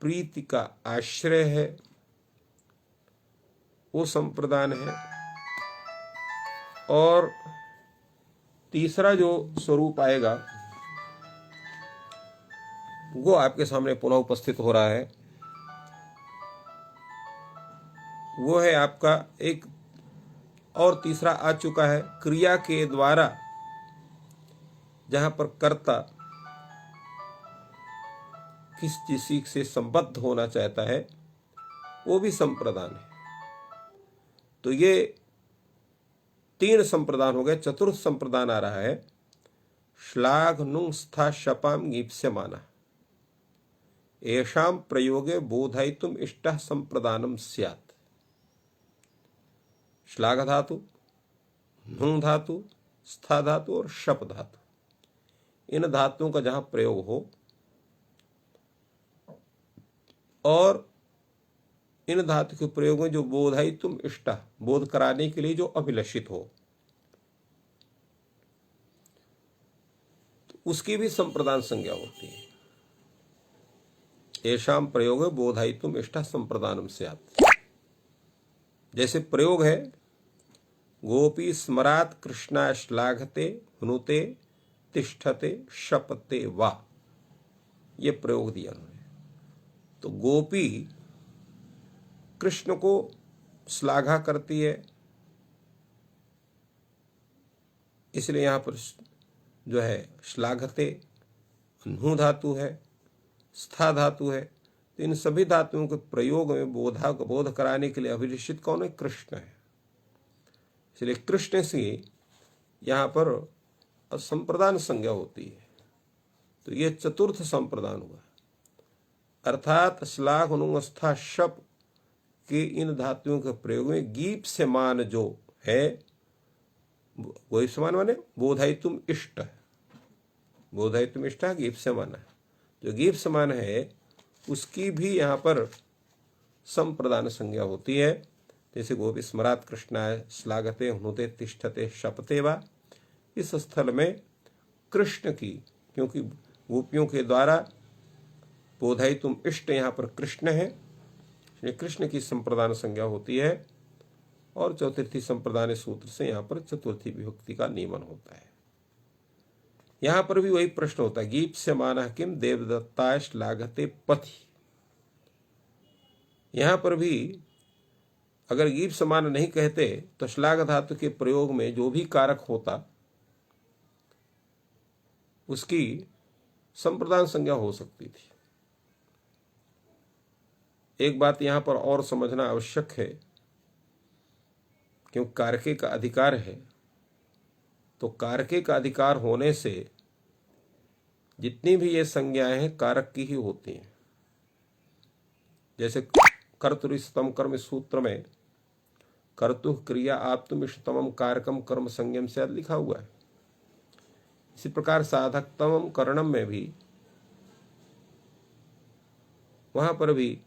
प्रीति का आश्रय है वो संप्रदान है। और तीसरा जो स्वरूप आएगा वो आपके सामने पुनः उपस्थित हो रहा है, वो है आपका एक और तीसरा आ चुका है क्रिया के द्वारा, जहां पर कर्ता किस किसी से संबद्ध होना चाहता है वो भी संप्रदान है। तो ये 3 संप्रदान हो गए। चतुर्थ संप्रदान आ रहा है श्लाघ नुंग स्था शपाम गीप्स्यमानः येषां प्रयोगे बोधयितुम इष्टः संप्रदानम स्यात्। श्लाघ धातु, नुंग धातु, स्था धातु और शप धातु, इन धातुओं का जहां प्रयोग हो और इन धातु के प्रयोग में जो बोधयितुम इष्टः, बोध कराने के लिए जो अभिलषित हो, तो उसकी भी संप्रदान संज्ञा होती है। येषां प्रयोग बोधयितुम इष्टः संप्रदानम स्यात्। जैसे प्रयोग है गोपी स्मरात् कृष्णा श्लाघते हनुते तिष्ठते शपते वा, ये प्रयोग दिया उन्होंने। तो गोपी कृष्ण को श्लाघा करती है, इसलिए यहां पर जो है श्लाघते नु धातु है, स्था धातु है। तो इन सभी धातुओं के प्रयोग में बोध कराने के लिए अभिलषित कौन है? कृष्ण है। इसलिए कृष्ण से यहां पर संप्रदान संज्ञा होती है। तो ये चतुर्थ संप्रदान हुआ, अर्थात श्लाघ नुंग स्था शप के इन धातुओं के प्रयोग में गीप से मान जो है, वही समान माने बोधयितुम इष्ट, बोधयितुम इष्ट गीप से मान है। जो गीप समान है उसकी भी यहाँ पर संप्रदान संज्ञा होती है। जैसे गोपी स्मरात् कृष्णाय श्लाघते हनुते तिष्ठते शपते वा, इस स्थल में कृष्ण की, क्योंकि गोपियों के द्वारा बोधयितुम इष्ट यहाँ पर कृष्ण है, कृष्ण की संप्रदान संज्ञा होती है। और चतुर्थी संप्रदान सूत्र से यहाँ पर चतुर्थी विभक्ति का नियमन होता है। यहाँ पर भी वही प्रश्न होता है गीप्स्यमानः किम देवदत्ताय श्लाघते पथि। यहाँ पर भी अगर गीप्स्यमान नहीं कहते तो श्लाघ धातु के प्रयोग में जो भी कारक होता उसकी संप्रदान संज्ञा हो सकती थी। एक बात यहां पर और समझना आवश्यक है, क्योंकि कारके का अधिकार है, तो कारके का अधिकार होने से जितनी भी ये संज्ञाएं हैं कारक की ही होती हैं। जैसे कर्तुरिष्टतम कर्म सूत्र में कर्तु क्रिया आप्तुम इष्टतमम कारकम कर्म संज्ञम से लिखा हुआ है। इसी प्रकार साधकतम करणम में भी वहां पर भी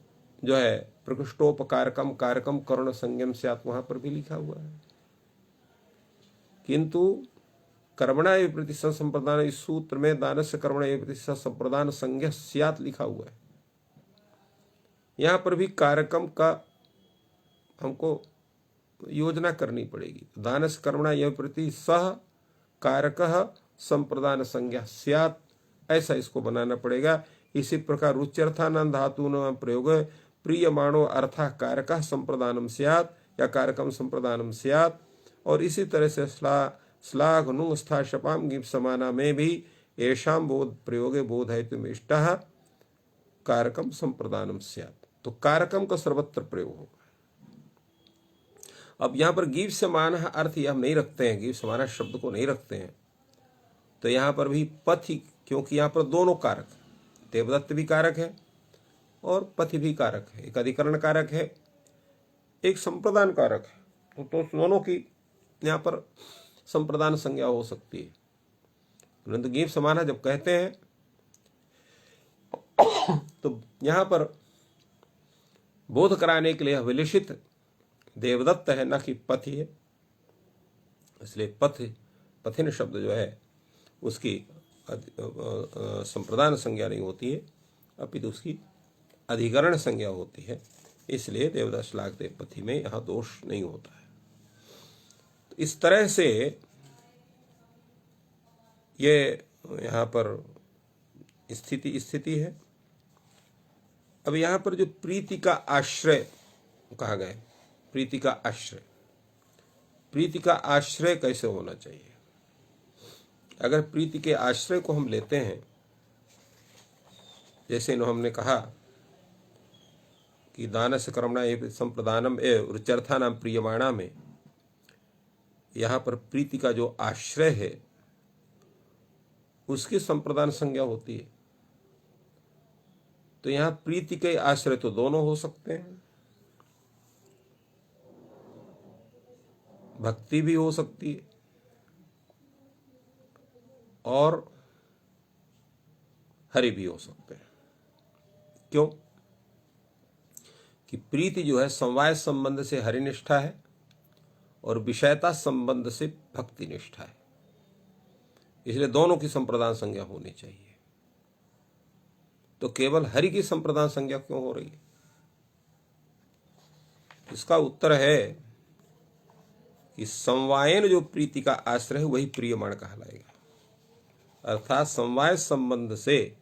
जो है प्रकृष्टोपकारकम कारकम कर्ण संज्ञम से वहां पर भी लिखा हुआ है। किंतु कर्मणा एव प्रति संप्रदान, इस सूत्र में दानस्य कर्मणा एव प्रति संप्रदान संज्ञा स्यात् लिखा हुआ है। यहां पर भी कारकम का हमको योजना करनी पड़ेगी। दानस्य कर्मणा एव प्रति सह कारकः संप्रदान संज्ञा स्यात्, ऐसा इसको बनाना पड़ेगा। इसी प्रकार रुच्यर्थानां धातूनां प्रयोग प्रियमाणो अर्थः कारकः संप्रदानम स्यात् या कारकम संप्रदानम स्यात्। और इसी तरह से श्लाघ नुंग स्था शपाम गीप समाना में भी येषां बोध प्रयोगे बोधयितुम इष्टः कारकम संप्रदानम स्यात्। तो कारकम का सर्वत्र प्रयोग होगा। अब यहाँ पर गीप समान अर्थ यह हम नहीं रखते हैं, गीप समान शब्द को नहीं रखते हैं, तो यहाँ पर भी पथि, क्योंकि यहाँ पर दोनों कारक, देवदत्त भी कारक है और पथि भी कारक है। एक अधिकरण कारक है, एक संप्रदान कारक है। तो दोनों की यहाँ पर संप्रदान संज्ञा हो सकती है। परंतु गीप समान जब कहते हैं तो यहाँ पर बोध कराने के लिए अभिलषित देवदत्त है, न कि पथि है। इसलिए पथिन शब्द जो है उसकी संप्रदान संज्ञा नहीं होती है, अपितु उसकी अधिकरण संज्ञा होती है। इसलिए देवदत्त श्लाघते पथि में यहाँ दोष नहीं होता है। तो इस तरह से ये यहाँ पर स्थिति है। अब यहाँ पर जो प्रीति का आश्रय कहा गया, प्रीति का आश्रय, प्रीति का आश्रय कैसे होना चाहिए। अगर प्रीति के आश्रय को हम लेते हैं, जैसे हमने कहा कि दानस्य कर्मणा एव संप्रदानम एव रुच्यर्थानां प्रीयमाणा में, यहाँ पर प्रीति का जो आश्रय है उसकी संप्रदान संज्ञा होती है। तो यहाँ प्रीति के आश्रय तो दोनों हो सकते हैं, भक्ति भी हो सकती है और हरि भी हो सकते हैं। क्यों? कि प्रीति जो है समवाय संबंध से हरिनिष्ठा है और विषयता संबंध से भक्ति निष्ठा है, इसलिए दोनों की संप्रदान संज्ञा होनी चाहिए। तो केवल हरि की संप्रदान संज्ञा क्यों हो रही है? इसका उत्तर है कि समवायन जो प्रीति का आश्रय है वही प्रियमाण कहलाएगा। अर्थात समवाय संबंध से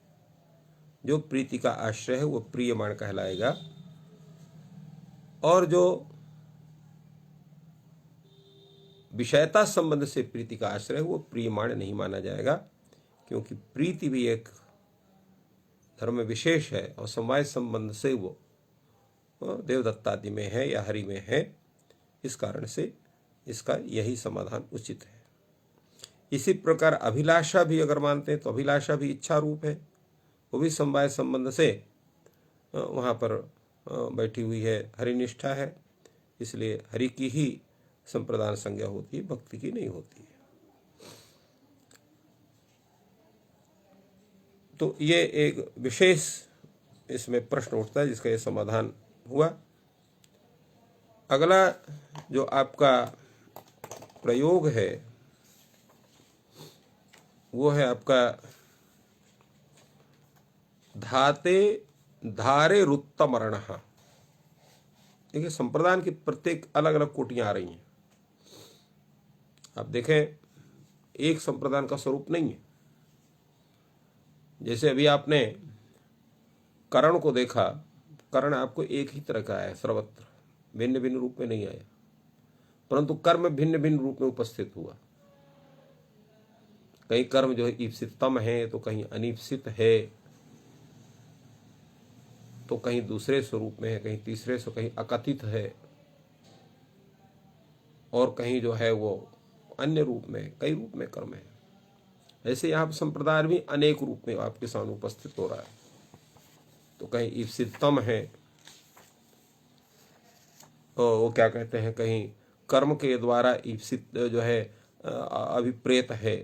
जो प्रीति का आश्रय है वो प्रियमाण कहलाएगा, और जो विषयता संबंध से प्रीति का आश्रय है वो प्रियमाण नहीं माना जाएगा, क्योंकि प्रीति भी एक धर्म विशेष है और समवाय संबंध से वो देवदत्तादि में है या हरि में है। इस कारण से इसका यही समाधान उचित है। इसी प्रकार अभिलाषा भी अगर मानते हैं तो अभिलाषा भी इच्छा रूप है, वो भी समवाय संबंध से वहाँ पर बैठी हुई है, हरिनिष्ठा है, इसलिए हरि की ही संप्रदान संज्ञा होती है, भक्ति की नहीं होती है। तो ये एक विशेष इसमें प्रश्न उठता है जिसका ये समाधान हुआ। अगला जो आपका प्रयोग है वो है आपका धाते धारे रुत्तमर्ण। देखिए संप्रदान की प्रत्येक अलग अलग कोटियां आ रही हैं। आप देखें एक संप्रदान का स्वरूप नहीं है। जैसे अभी आपने करण को देखा, करण आपको एक ही तरह का है, सर्वत्र भिन्न भिन्न रूप में नहीं आया, परंतु कर्म भिन्न भिन्न रूप में उपस्थित हुआ। कहीं कर्म जो है ईप्सिततम है, तो कहीं अनीप्सित है, तो कहीं दूसरे स्वरूप में है, कहीं तीसरे से, कहीं अकथित है, और कहीं जो है वो अन्य रूप में, कई रूप में कर्म है। ऐसे यहाँ पर संप्रदाय भी अनेक रूप में आपके सामने उपस्थित हो रहा है। तो कहीं ईप्सिततम है, तो वो क्या कहते हैं, कहीं कर्म के द्वारा ईप्सित जो है अभिप्रेत है,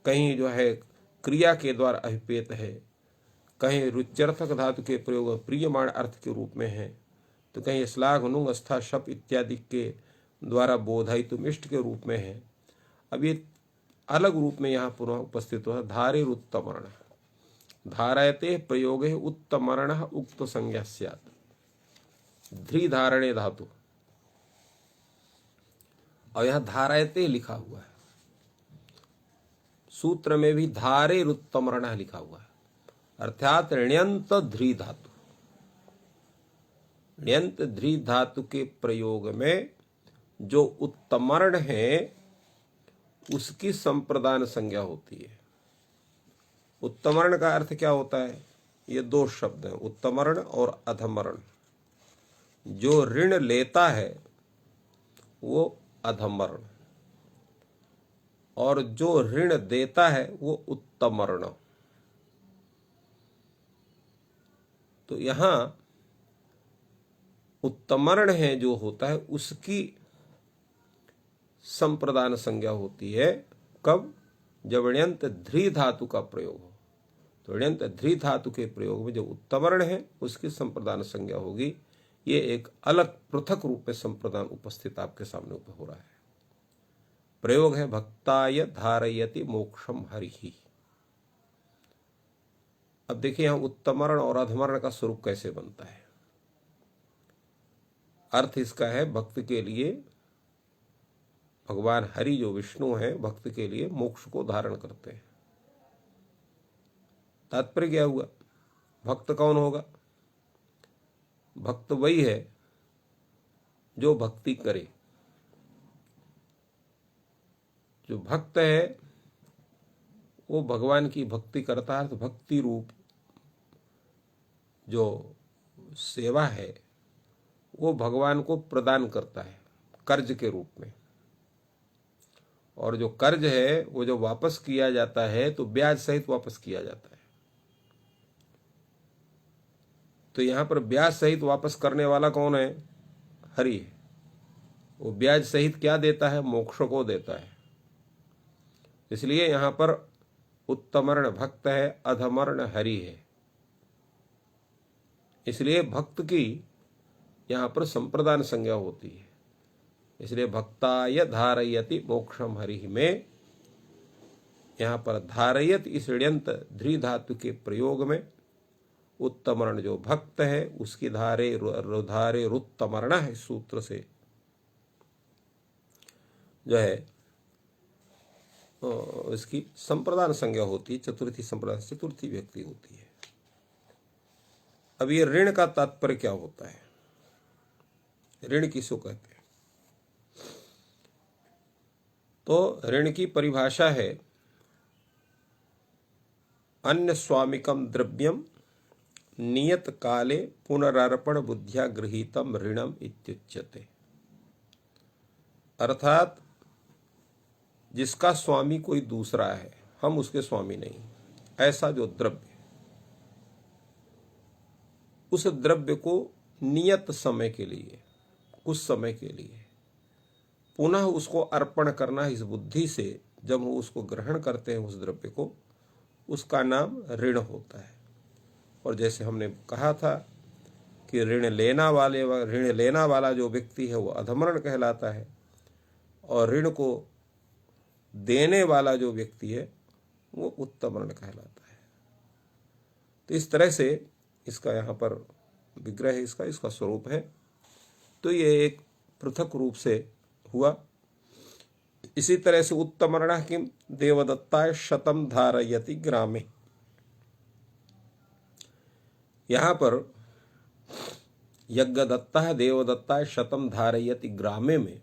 कहीं जो है क्रिया के द्वारा अभिप्रेत है, कहीं रुच्यर्थक धातु के प्रयोग प्रियमाण अर्थ के रूप में है, तो कहीं श्लाघ नुंग अस्था शप इत्यादि के द्वारा बोधायितुम इष्ट के रूप में है। अब ये अलग रूप में यहाँ पुनः उपस्थित हुआ। धारे उत्तमर्ण, धारयते प्रयोग उत्तमर्ण उक्त संज्ञा स्यात्, ध्री धारणे धातु, और यहाँ धारयते लिखा हुआ है। सूत्र में भी धारे उत्तमर्ण लिखा हुआ है, अर्थात ण्यंत ध्री धातु। ण्यंत ध्री धातु के प्रयोग में जो उत्तमर्ण है उसकी संप्रदान संज्ञा होती है। उत्तमर्ण का अर्थ क्या होता है? ये दो शब्द हैं, उत्तमर्ण और अधमर्ण। जो ऋण लेता है वो अधमर्ण, और जो ऋण देता है वो उत्तमर्ण। तो यहां उत्तमर्ण है जो होता है उसकी संप्रदान संज्ञा होती है। कब? जब ण्यंत ध्री धातु का प्रयोग हो। तो ण्यंत ध्री धातु के प्रयोग में जो उत्तमर्ण है उसकी संप्रदान संज्ञा होगी। ये एक अलग पृथक रूप में संप्रदान उपस्थित आपके सामने हो रहा है। प्रयोग है भक्ताय धारयति मोक्षम हरिहि। अब देखिए यहां उत्तमर्ण और अधमर्ण का स्वरूप कैसे बनता है। अर्थ इसका है भक्त के लिए, भगवान हरि जो विष्णु है भक्त के लिए मोक्ष को धारण करते हैं। तात्पर्य क्या हुआ? भक्त कौन होगा? भक्त वही है जो भक्ति करे। जो भक्त है वो भगवान की भक्ति करता है, तो भक्ति रूप जो सेवा है वो भगवान को प्रदान करता है कर्ज के रूप में। और जो कर्ज है वो जो वापस किया जाता है तो ब्याज सहित वापस किया जाता है। तो यहां पर ब्याज सहित वापस करने वाला कौन है? हरि है। वो ब्याज सहित क्या देता है? मोक्ष को देता है। इसलिए यहां पर उत्तमर्ण भक्त है, अधमर्ण हरि है। इसलिए भक्त की यहां पर संप्रदान संज्ञा होती है। इसलिए भक्ताय धारयति मोक्षम हरि में यहां पर धारयत इस ऋण्यंत ध्री धातु के प्रयोग में उत्तमर्ण जो भक्त है उसकी धारे रुत्तमर्ण है सूत्र से जो है इसकी संप्रदान संज्ञा होती है। चतुर्थी संप्रदान चतुर्थी व्यक्ति होती है। अब ये ऋण का तात्पर्य क्या होता है? ऋण किसको कहते हैं? तो ऋण की परिभाषा है अन्य स्वामिकम द्रव्यम नियत काले पुनरार्पण बुद्धिया गृहीतम ऋणम इत्युच्यते। अर्थात जिसका स्वामी कोई दूसरा है, हम उसके स्वामी नहीं, ऐसा जो द्रव्य, उस द्रव्य को नियत समय के लिए, कुछ समय के लिए पुनः उसको अर्पण करना इस बुद्धि से, जब वो उसको ग्रहण करते हैं उस द्रव्य को, उसका नाम ऋण होता है। और जैसे हमने कहा था कि ऋण लेना वाला जो व्यक्ति है वो अधमर्ण कहलाता है, और ऋण को देने वाला जो व्यक्ति है वो उत्तमर्ण कहलाता है। तो इस तरह से इसका यहाँ पर विग्रह है, इसका स्वरूप है। तो ये एक पृथक रूप से हुआ। इसी तरह से उत्तमर्ण किम देवदत्ताय शतम धारयति ग्रामे, यहां पर यज्ञदत्ता देवदत्ता शतम धारयति ग्रामे में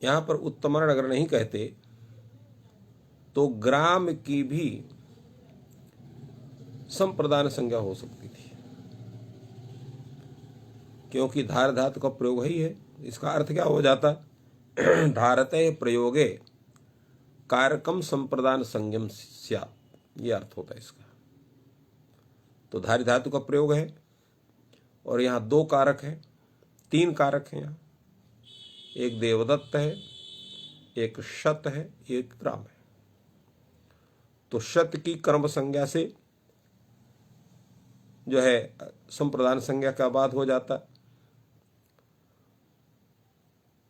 यहां पर उत्तमर्ण अगर नहीं कहते तो ग्राम की भी संप्रदान संज्ञा हो सकती थी, क्योंकि धार धातु का प्रयोग ही है। इसका अर्थ क्या हो जाता? धारते प्रयोगे कारकम संप्रदान संज्ञम स्यात्, ये अर्थ होता है इसका। तो धारी धातु का प्रयोग है और यहाँ दो कारक है, तीन कारक हैं यहाँ, एक देवदत्त है, एक शत है, एक ग्राम है। तो शत की कर्म संज्ञा से जो है संप्रदान संज्ञा का बाद हो जाता,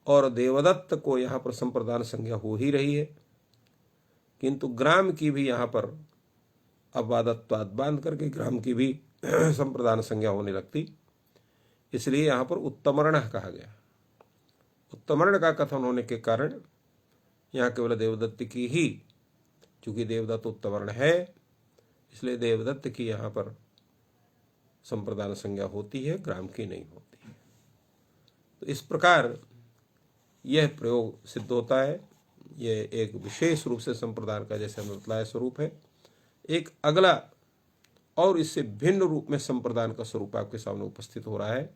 और देवदत्त को यहां पर संप्रदान संज्ञा हो ही रही है, किंतु ग्राम की भी यहां पर अबादत्वाद बांध करके ग्राम की भी संप्रदान संज्ञा होने लगती। इसलिए यहां पर उत्तमर्ण कहा गया। उत्तमर्ण का कथन होने के कारण यहां केवल देवदत्त की ही, चूंकि देवदत्त उत्तमर्ण है इसलिए देवदत्त की यहां पर संप्रदान संज्ञा होती है, ग्राम की नहीं होती है। तो इस प्रकार यह प्रयोग सिद्ध होता है। यह एक विशेष रूप से संप्रदान का, जैसे हमने बतलाया, स्वरूप है। एक अगला और इससे भिन्न रूप में संप्रदान का स्वरूप आपके सामने उपस्थित हो रहा है।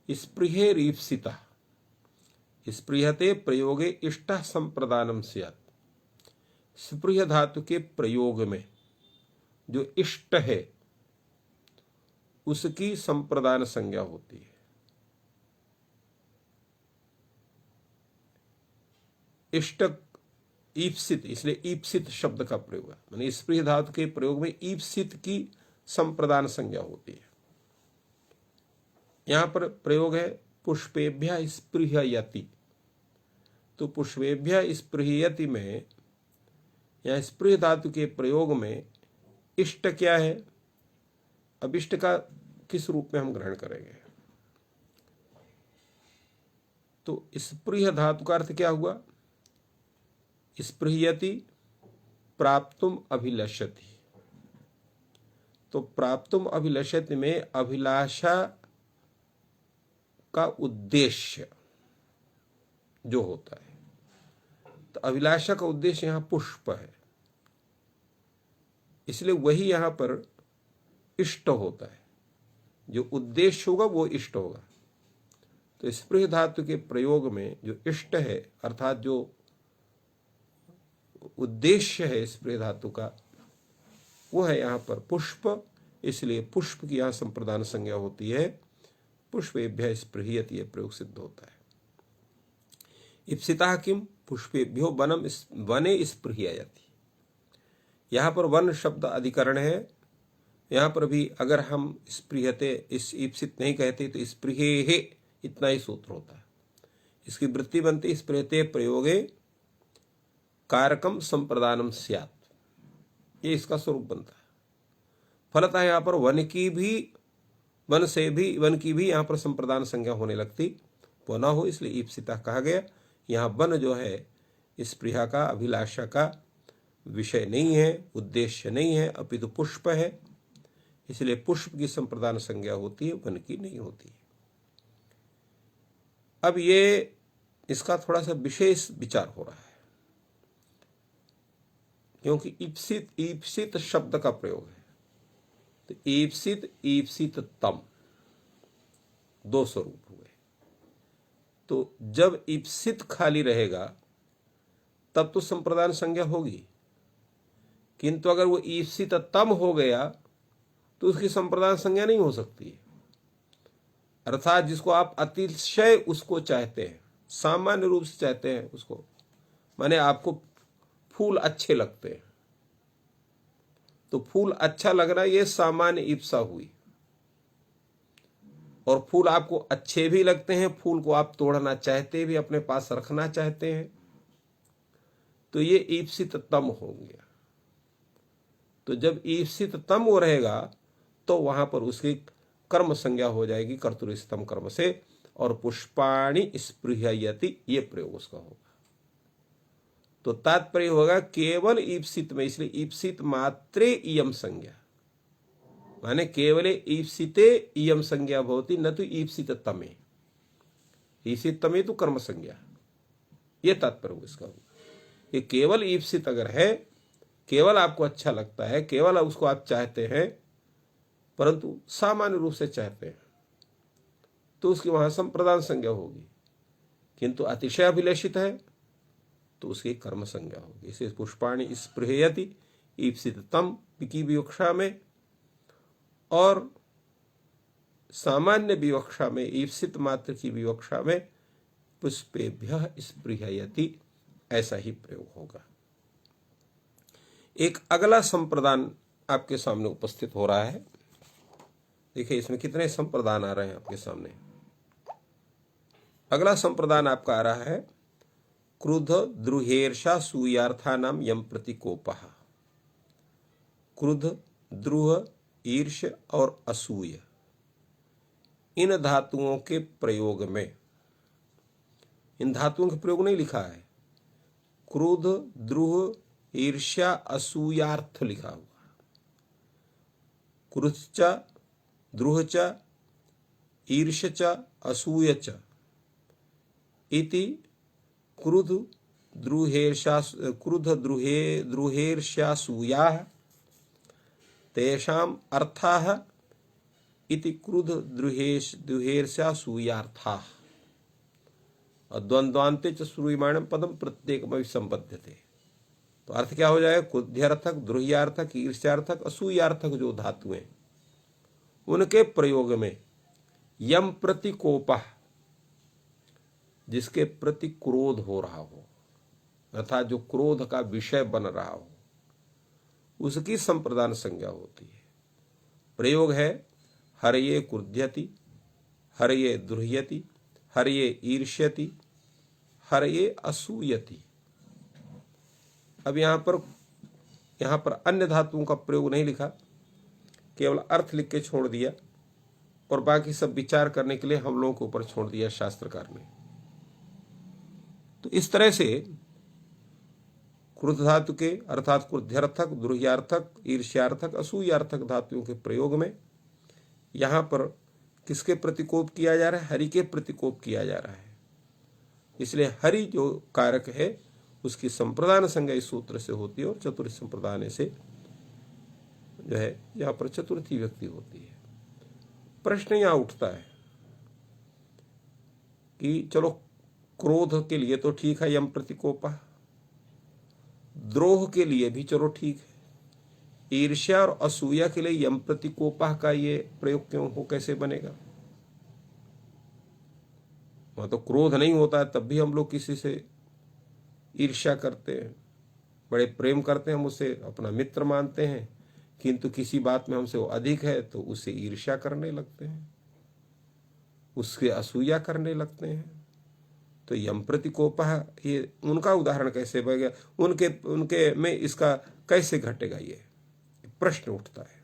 स्पृहे रीप्सिता, स्पृहते प्रयोगे इष्ट संप्रदानम स्यात्। स्पृह धातु के प्रयोग में जो इष्ट है उसकी संप्रदान संज्ञा होती है। इष्ट ईप्सित, इसलिए ईप्सित शब्द का प्रयोग है, माने स्पृह धातु के प्रयोग में ईप्सित की संप्रदान संज्ञा होती है। यहां पर प्रयोग है पुष्पेभ्य स्पृहयति। तो पुष्पेभ्य स्पृहयति में यहां स्पृह धातु के प्रयोग में इष्ट क्या है? अब इष्ट का किस रूप में हम ग्रहण करेंगे? तो स्पृह धातु का अर्थ क्या हुआ? स्पृहयति प्राप्तुम अभिलषति। तो प्राप्तुम अभिलषति में अभिलाषा का उद्देश्य, जो होता है। तो अभिलाषा का उद्देश्य यहाँ पुष्प है, इसलिए वही यहाँ पर इष्ट होता है। जो उद्देश्य होगा वो इष्ट होगा। तो स्पृह धातु के प्रयोग में जो इष्ट है अर्थात जो उद्देश्य है स्पृह धातु का, वो है यहाँ पर पुष्प। इसलिए पुष्प की यहाँ संप्रदान संज्ञा होती है। पुष्पेभ्य स्पृह्यति, यह प्रयोग सिद्ध होता है। इप्सिता किम पुष्पेभ्यो वनम वने स्पृह्यति। यहाँ पर वन शब्द अधिकरण है। यहाँ पर भी अगर हम स्पृहते इस ईप्सित नहीं कहते तो स्पृहे इतना ही सूत्र होता है। इसकी वृत्ति बनती स्पृहते प्रयोगे कारकम संप्रदानम स्यात्, ये इसका स्वरूप बनता है। फलतः यहाँ पर वन की भी यहाँ पर संप्रदान संज्ञा होने लगती, वो न हो इसलिए ईप्सिता कहा गया। यहाँ वन जो है स्पृहा का, अभिलाषा का विषय नहीं है, उद्देश्य नहीं है, अपितु पुष्प है। इसलिए पुष्प की संप्रदान संज्ञा होती है, वन की नहीं होती है। अब ये इसका थोड़ा सा विशेष विचार हो रहा है, क्योंकि ईप्सित शब्द का प्रयोग है। तो ईप्सित तम दो स्वरूप हुए। तो जब ईप्सित खाली रहेगा तब तो संप्रदान संज्ञा होगी, किंतु अगर वो ईप्सित तम हो गया तो उसकी संप्रदान संज्ञा नहीं हो सकती है। अर्थात जिसको आप अतिशय उसको चाहते हैं, सामान्य रूप से चाहते हैं उसको, माने आपको फूल अच्छे लगते हैं, तो फूल अच्छा लगना ये सामान्य ईप्सा हुई। और फूल आपको अच्छे भी लगते हैं, फूल को आप तोड़ना चाहते भी, अपने पास रखना चाहते हैं, तो ये ईप्सित तम हो गया। तो जब ईप्सित तम वो रहेगा तो वहां पर उसकी कर्म संज्ञा हो जाएगी कर्तुरिस्तम कर्म से, और पुष्पाणि स्पृह्यति ये प्रयोग उसका होगा। तो तात्पर्य होगा केवल ईप्सित में, इसलिए ईप्सित मात्रे इयम संज्ञा, माने केवले ईप्सिते इयम संज्ञा भवति, न तो ईप्सित तमे। ईप्सित तमे तो कर्म संज्ञा, ये तात्पर्य इसका होगा। ये केवल ईप्सित अगर है, केवल आपको अच्छा लगता है, केवल उसको आप चाहते हैं, परंतु सामान्य रूप से चाहते हैं, तो उसकी वहां संप्रदान संज्ञा होगी। किंतु अतिशय अभिलेषित है तो उसकी कर्म संज्ञा होगी। इसे पुष्पाणि स्पृहयति ईप्सित तम की विवक्षा में, और सामान्य विवक्षा में ईप्सित मात्र की विवक्षा में पुष्पेभ्यः स्पृहयति, ऐसा ही प्रयोग होगा। एक अगला संप्रदान आपके सामने उपस्थित हो रहा है। देखिए इसमें कितने संप्रदान आ रहे हैं आपके सामने। अगला संप्रदान आपका आ रहा है क्रुद्ध द्रुहेर्षा सूयार्थानाम यम प्रतिकोपः। क्रुद्ध, द्रुह, ईर्ष और असूय, इन धातुओं के प्रयोग में, इन धातुओं का प्रयोग नहीं लिखा है, क्रोध, द्रुह, ईर्ष्या, असूयार्थ लिखा हुआ। क्रुद्ध, द्रुह, ईर्ष, असूय इति क्रुद्ध द्रुहेर्ष्यासूयाः तेषाम् अर्थाः इति क्रुद्ध द्रुहेर्ष्यासूयार्थाः। द्वंद्वान्ते च श्रूयमाणं पदम प्रत्येकमपि संबध्यते। तो अर्थ क्या हो जाएगा? क्रुद्ध्यार्थक, द्रुह्यार्थक, ईर्ष्यार्थक, असूयार्थक जो धातु हैं उनके प्रयोग में यम प्रतिकोपः, जिसके प्रति क्रोध हो रहा हो, अर्थात जो क्रोध का विषय बन रहा हो, उसकी संप्रदान संज्ञा होती है। प्रयोग है हरये क्रुध्यति, हरये द्रुह्यति, हरये ईर्ष्यति, हरये असूयति। अब यहां पर अन्य धातुओं का प्रयोग नहीं लिखा, केवल अर्थ लिख के छोड़ दिया, और बाकी सब विचार करने के लिए हम लोगों के ऊपर छोड़ दिया शास्त्रकार ने। तो इस तरह से क्रुद्ध धातु के अर्थात क्रुद्ध्यर्थक, द्रुह्यार्थक, ईर्ष्यार्थक, असूयार्थक धातुओं के प्रयोग में यहां पर किसके प्रतिकोप किया जा रहा है? हरि के प्रतिकोप किया जा रहा है। इसलिए हरि जो कारक है उसकी संप्रदान संज्ञा इस सूत्र से होती है और चतुर्थ संप्रदान से जो है यहाँ पर चतुर्थी व्यक्ति होती है। प्रश्न यहाँ उठता है कि चलो क्रोध के लिए तो ठीक है यम प्रतिकोपा, द्रोह के लिए भी चलो ठीक है, ईर्ष्या और असूया के लिए यम प्रतिकोपा का ये प्रयोग क्यों हो, कैसे बनेगा? वहां तो क्रोध नहीं होता है तब भी हम लोग किसी से ईर्ष्या करते हैं, बड़े प्रेम करते हैं, हम उसे अपना मित्र मानते हैं, किंतु किसी बात में हमसे वो अधिक है तो उससे ईर्ष्या करने लगते हैं, उसके असूया करने लगते हैं। तो यम प्रतिकोपा ये उनका उदाहरण कैसे बनेगा, उनके में इसका कैसे घटेगा, ये प्रश्न उठता है।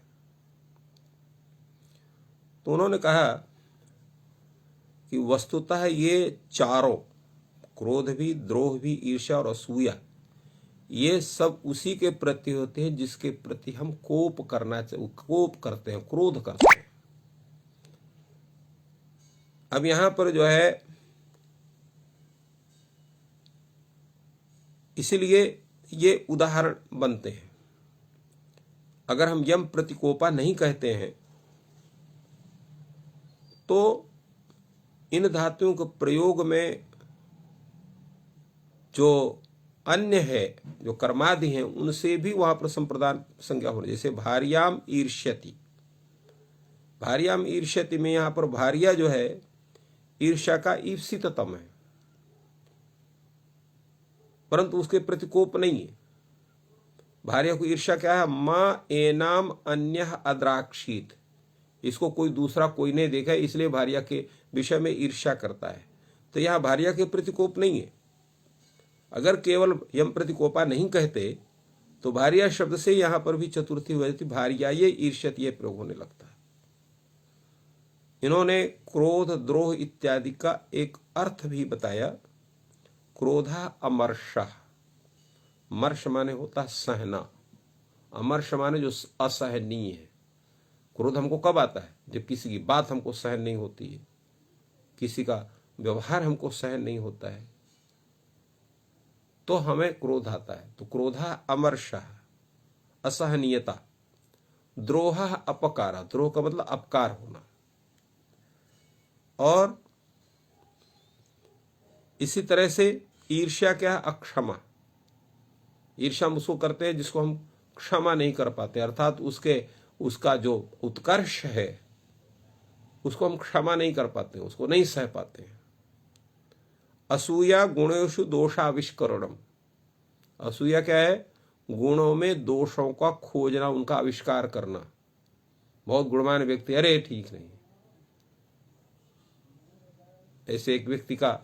तो उन्होंने कहा कि वस्तुतः ये चारों, क्रोध भी, द्रोह भी, ईर्ष्या और असूया, ये सब उसी के प्रति होते हैं जिसके प्रति हम कोप करते हैं, क्रोध करते हैं। अब यहां पर जो है इसलिए ये उदाहरण बनते हैं। अगर हम यम प्रतिकोपा नहीं कहते हैं तो इन धातुओं के प्रयोग में जो अन्य है, जो कर्मादि हैं, उनसे भी वहां पर संप्रदान संज्ञा होने, जैसे भार्याम ईर्ष्यति, भार्याम ईर्ष्यति में यहां पर भार्या जो है ईर्ष्या का ईप्सिततम है, परंतु उसके प्रतिकोप नहीं है। भार्या को ईर्ष्या क्या है? मां एनाम अन्य अद्राक्षित, इसको कोई दूसरा कोई नहीं देखा इसलिए भार्या के विषय में ईर्ष्या करता है। तो यहां भार्या के प्रतिकोप नहीं है। अगर केवल यम प्रतिकोपा नहीं कहते तो भार्या शब्द से यहां पर भी चतुर्थी हो जाती, भार्या ये ईर्ष्यत ये प्रयोग होने लगता है। इन्होंने क्रोध, द्रोह इत्यादि का एक अर्थ भी बताया। क्रोधा अमर्षः, मर्ष माने होता सहना, अमर्ष माने जो असहनीय है। क्रोध हमको कब आता है? जब किसी की बात हमको सहन नहीं होती है, किसी का व्यवहार हमको सहन नहीं होता है, तो हमें क्रोध आता है। तो क्रोधा अमर्षः, असहनीयता। द्रोह अपकार, द्रोह का मतलब अपकार होना। और इसी तरह से ईर्ष्या क्या है? अक्षमा। ईर्ष्या हम उसको करते हैं जिसको हम क्षमा नहीं कर पाते, अर्थात उसका जो उत्कर्ष है उसको हम क्षमा नहीं कर पाते, उसको नहीं सह पाते। असूया गुणेषु दोषाविष्करणम, असूया क्या है? गुणों में दोषों का खोजना, उनका आविष्कार करना। बहुत गुणवान व्यक्ति, अरे ठीक नहीं, ऐसे एक व्यक्ति का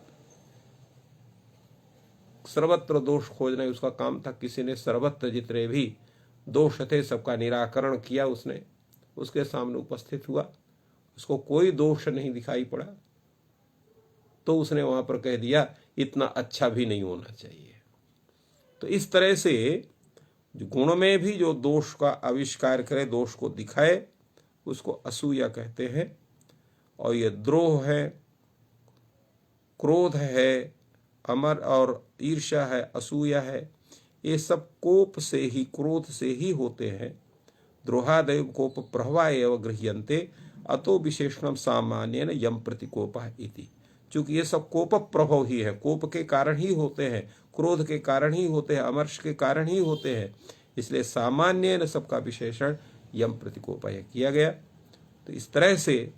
सर्वत्र दोष खोजना उसका काम था। किसी ने सर्वत्र जितने भी दोष थे सबका निराकरण किया, उसने उसके सामने उपस्थित हुआ, उसको कोई दोष नहीं दिखाई पड़ा, तो उसने वहां पर कह दिया इतना अच्छा भी नहीं होना चाहिए। तो इस तरह से जो गुण में भी जो दोष का आविष्कार करे, दोष को दिखाए, उसको असूया कहते हैं। और ये द्रोह है, क्रोध है, अमर और ईर्ष्या है, असूया है, ये सब कोप से ही, क्रोध से ही होते हैं। द्रोहादय कोप प्रभवा एवं गृह्यन्ते अतो विशेषणम सामान्येन यम प्रतिकोपः इति। चूंकि ये सब कोप प्रभव ही है, कोप के कारण ही होते हैं, क्रोध के कारण ही होते हैं, अमर्ष के कारण ही होते हैं, इसलिए सामान्येन सबका विशेषण यम प्रतिकोपः किया गया। तो इस तरह से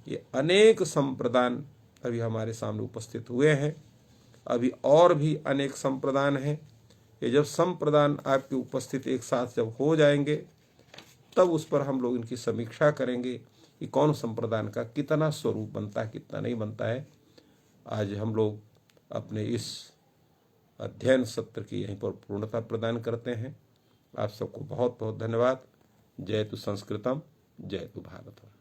ये अनेक संप्रदान अभी हमारे सामने उपस्थित हुए हैं। अभी और भी अनेक संप्रदान हैं। ये जब संप्रदान आपकी उपस्थित एक साथ जब हो जाएंगे तब उस पर हम लोग इनकी समीक्षा करेंगे कि कौन संप्रदान का कितना स्वरूप बनता है, कितना नहीं बनता है। आज हम लोग अपने इस अध्ययन सत्र की यहीं पर पूर्णता प्रदान करते हैं। आप सबको बहुत बहुत धन्यवाद। जय तु संस्कृतम, जय तु भारतम।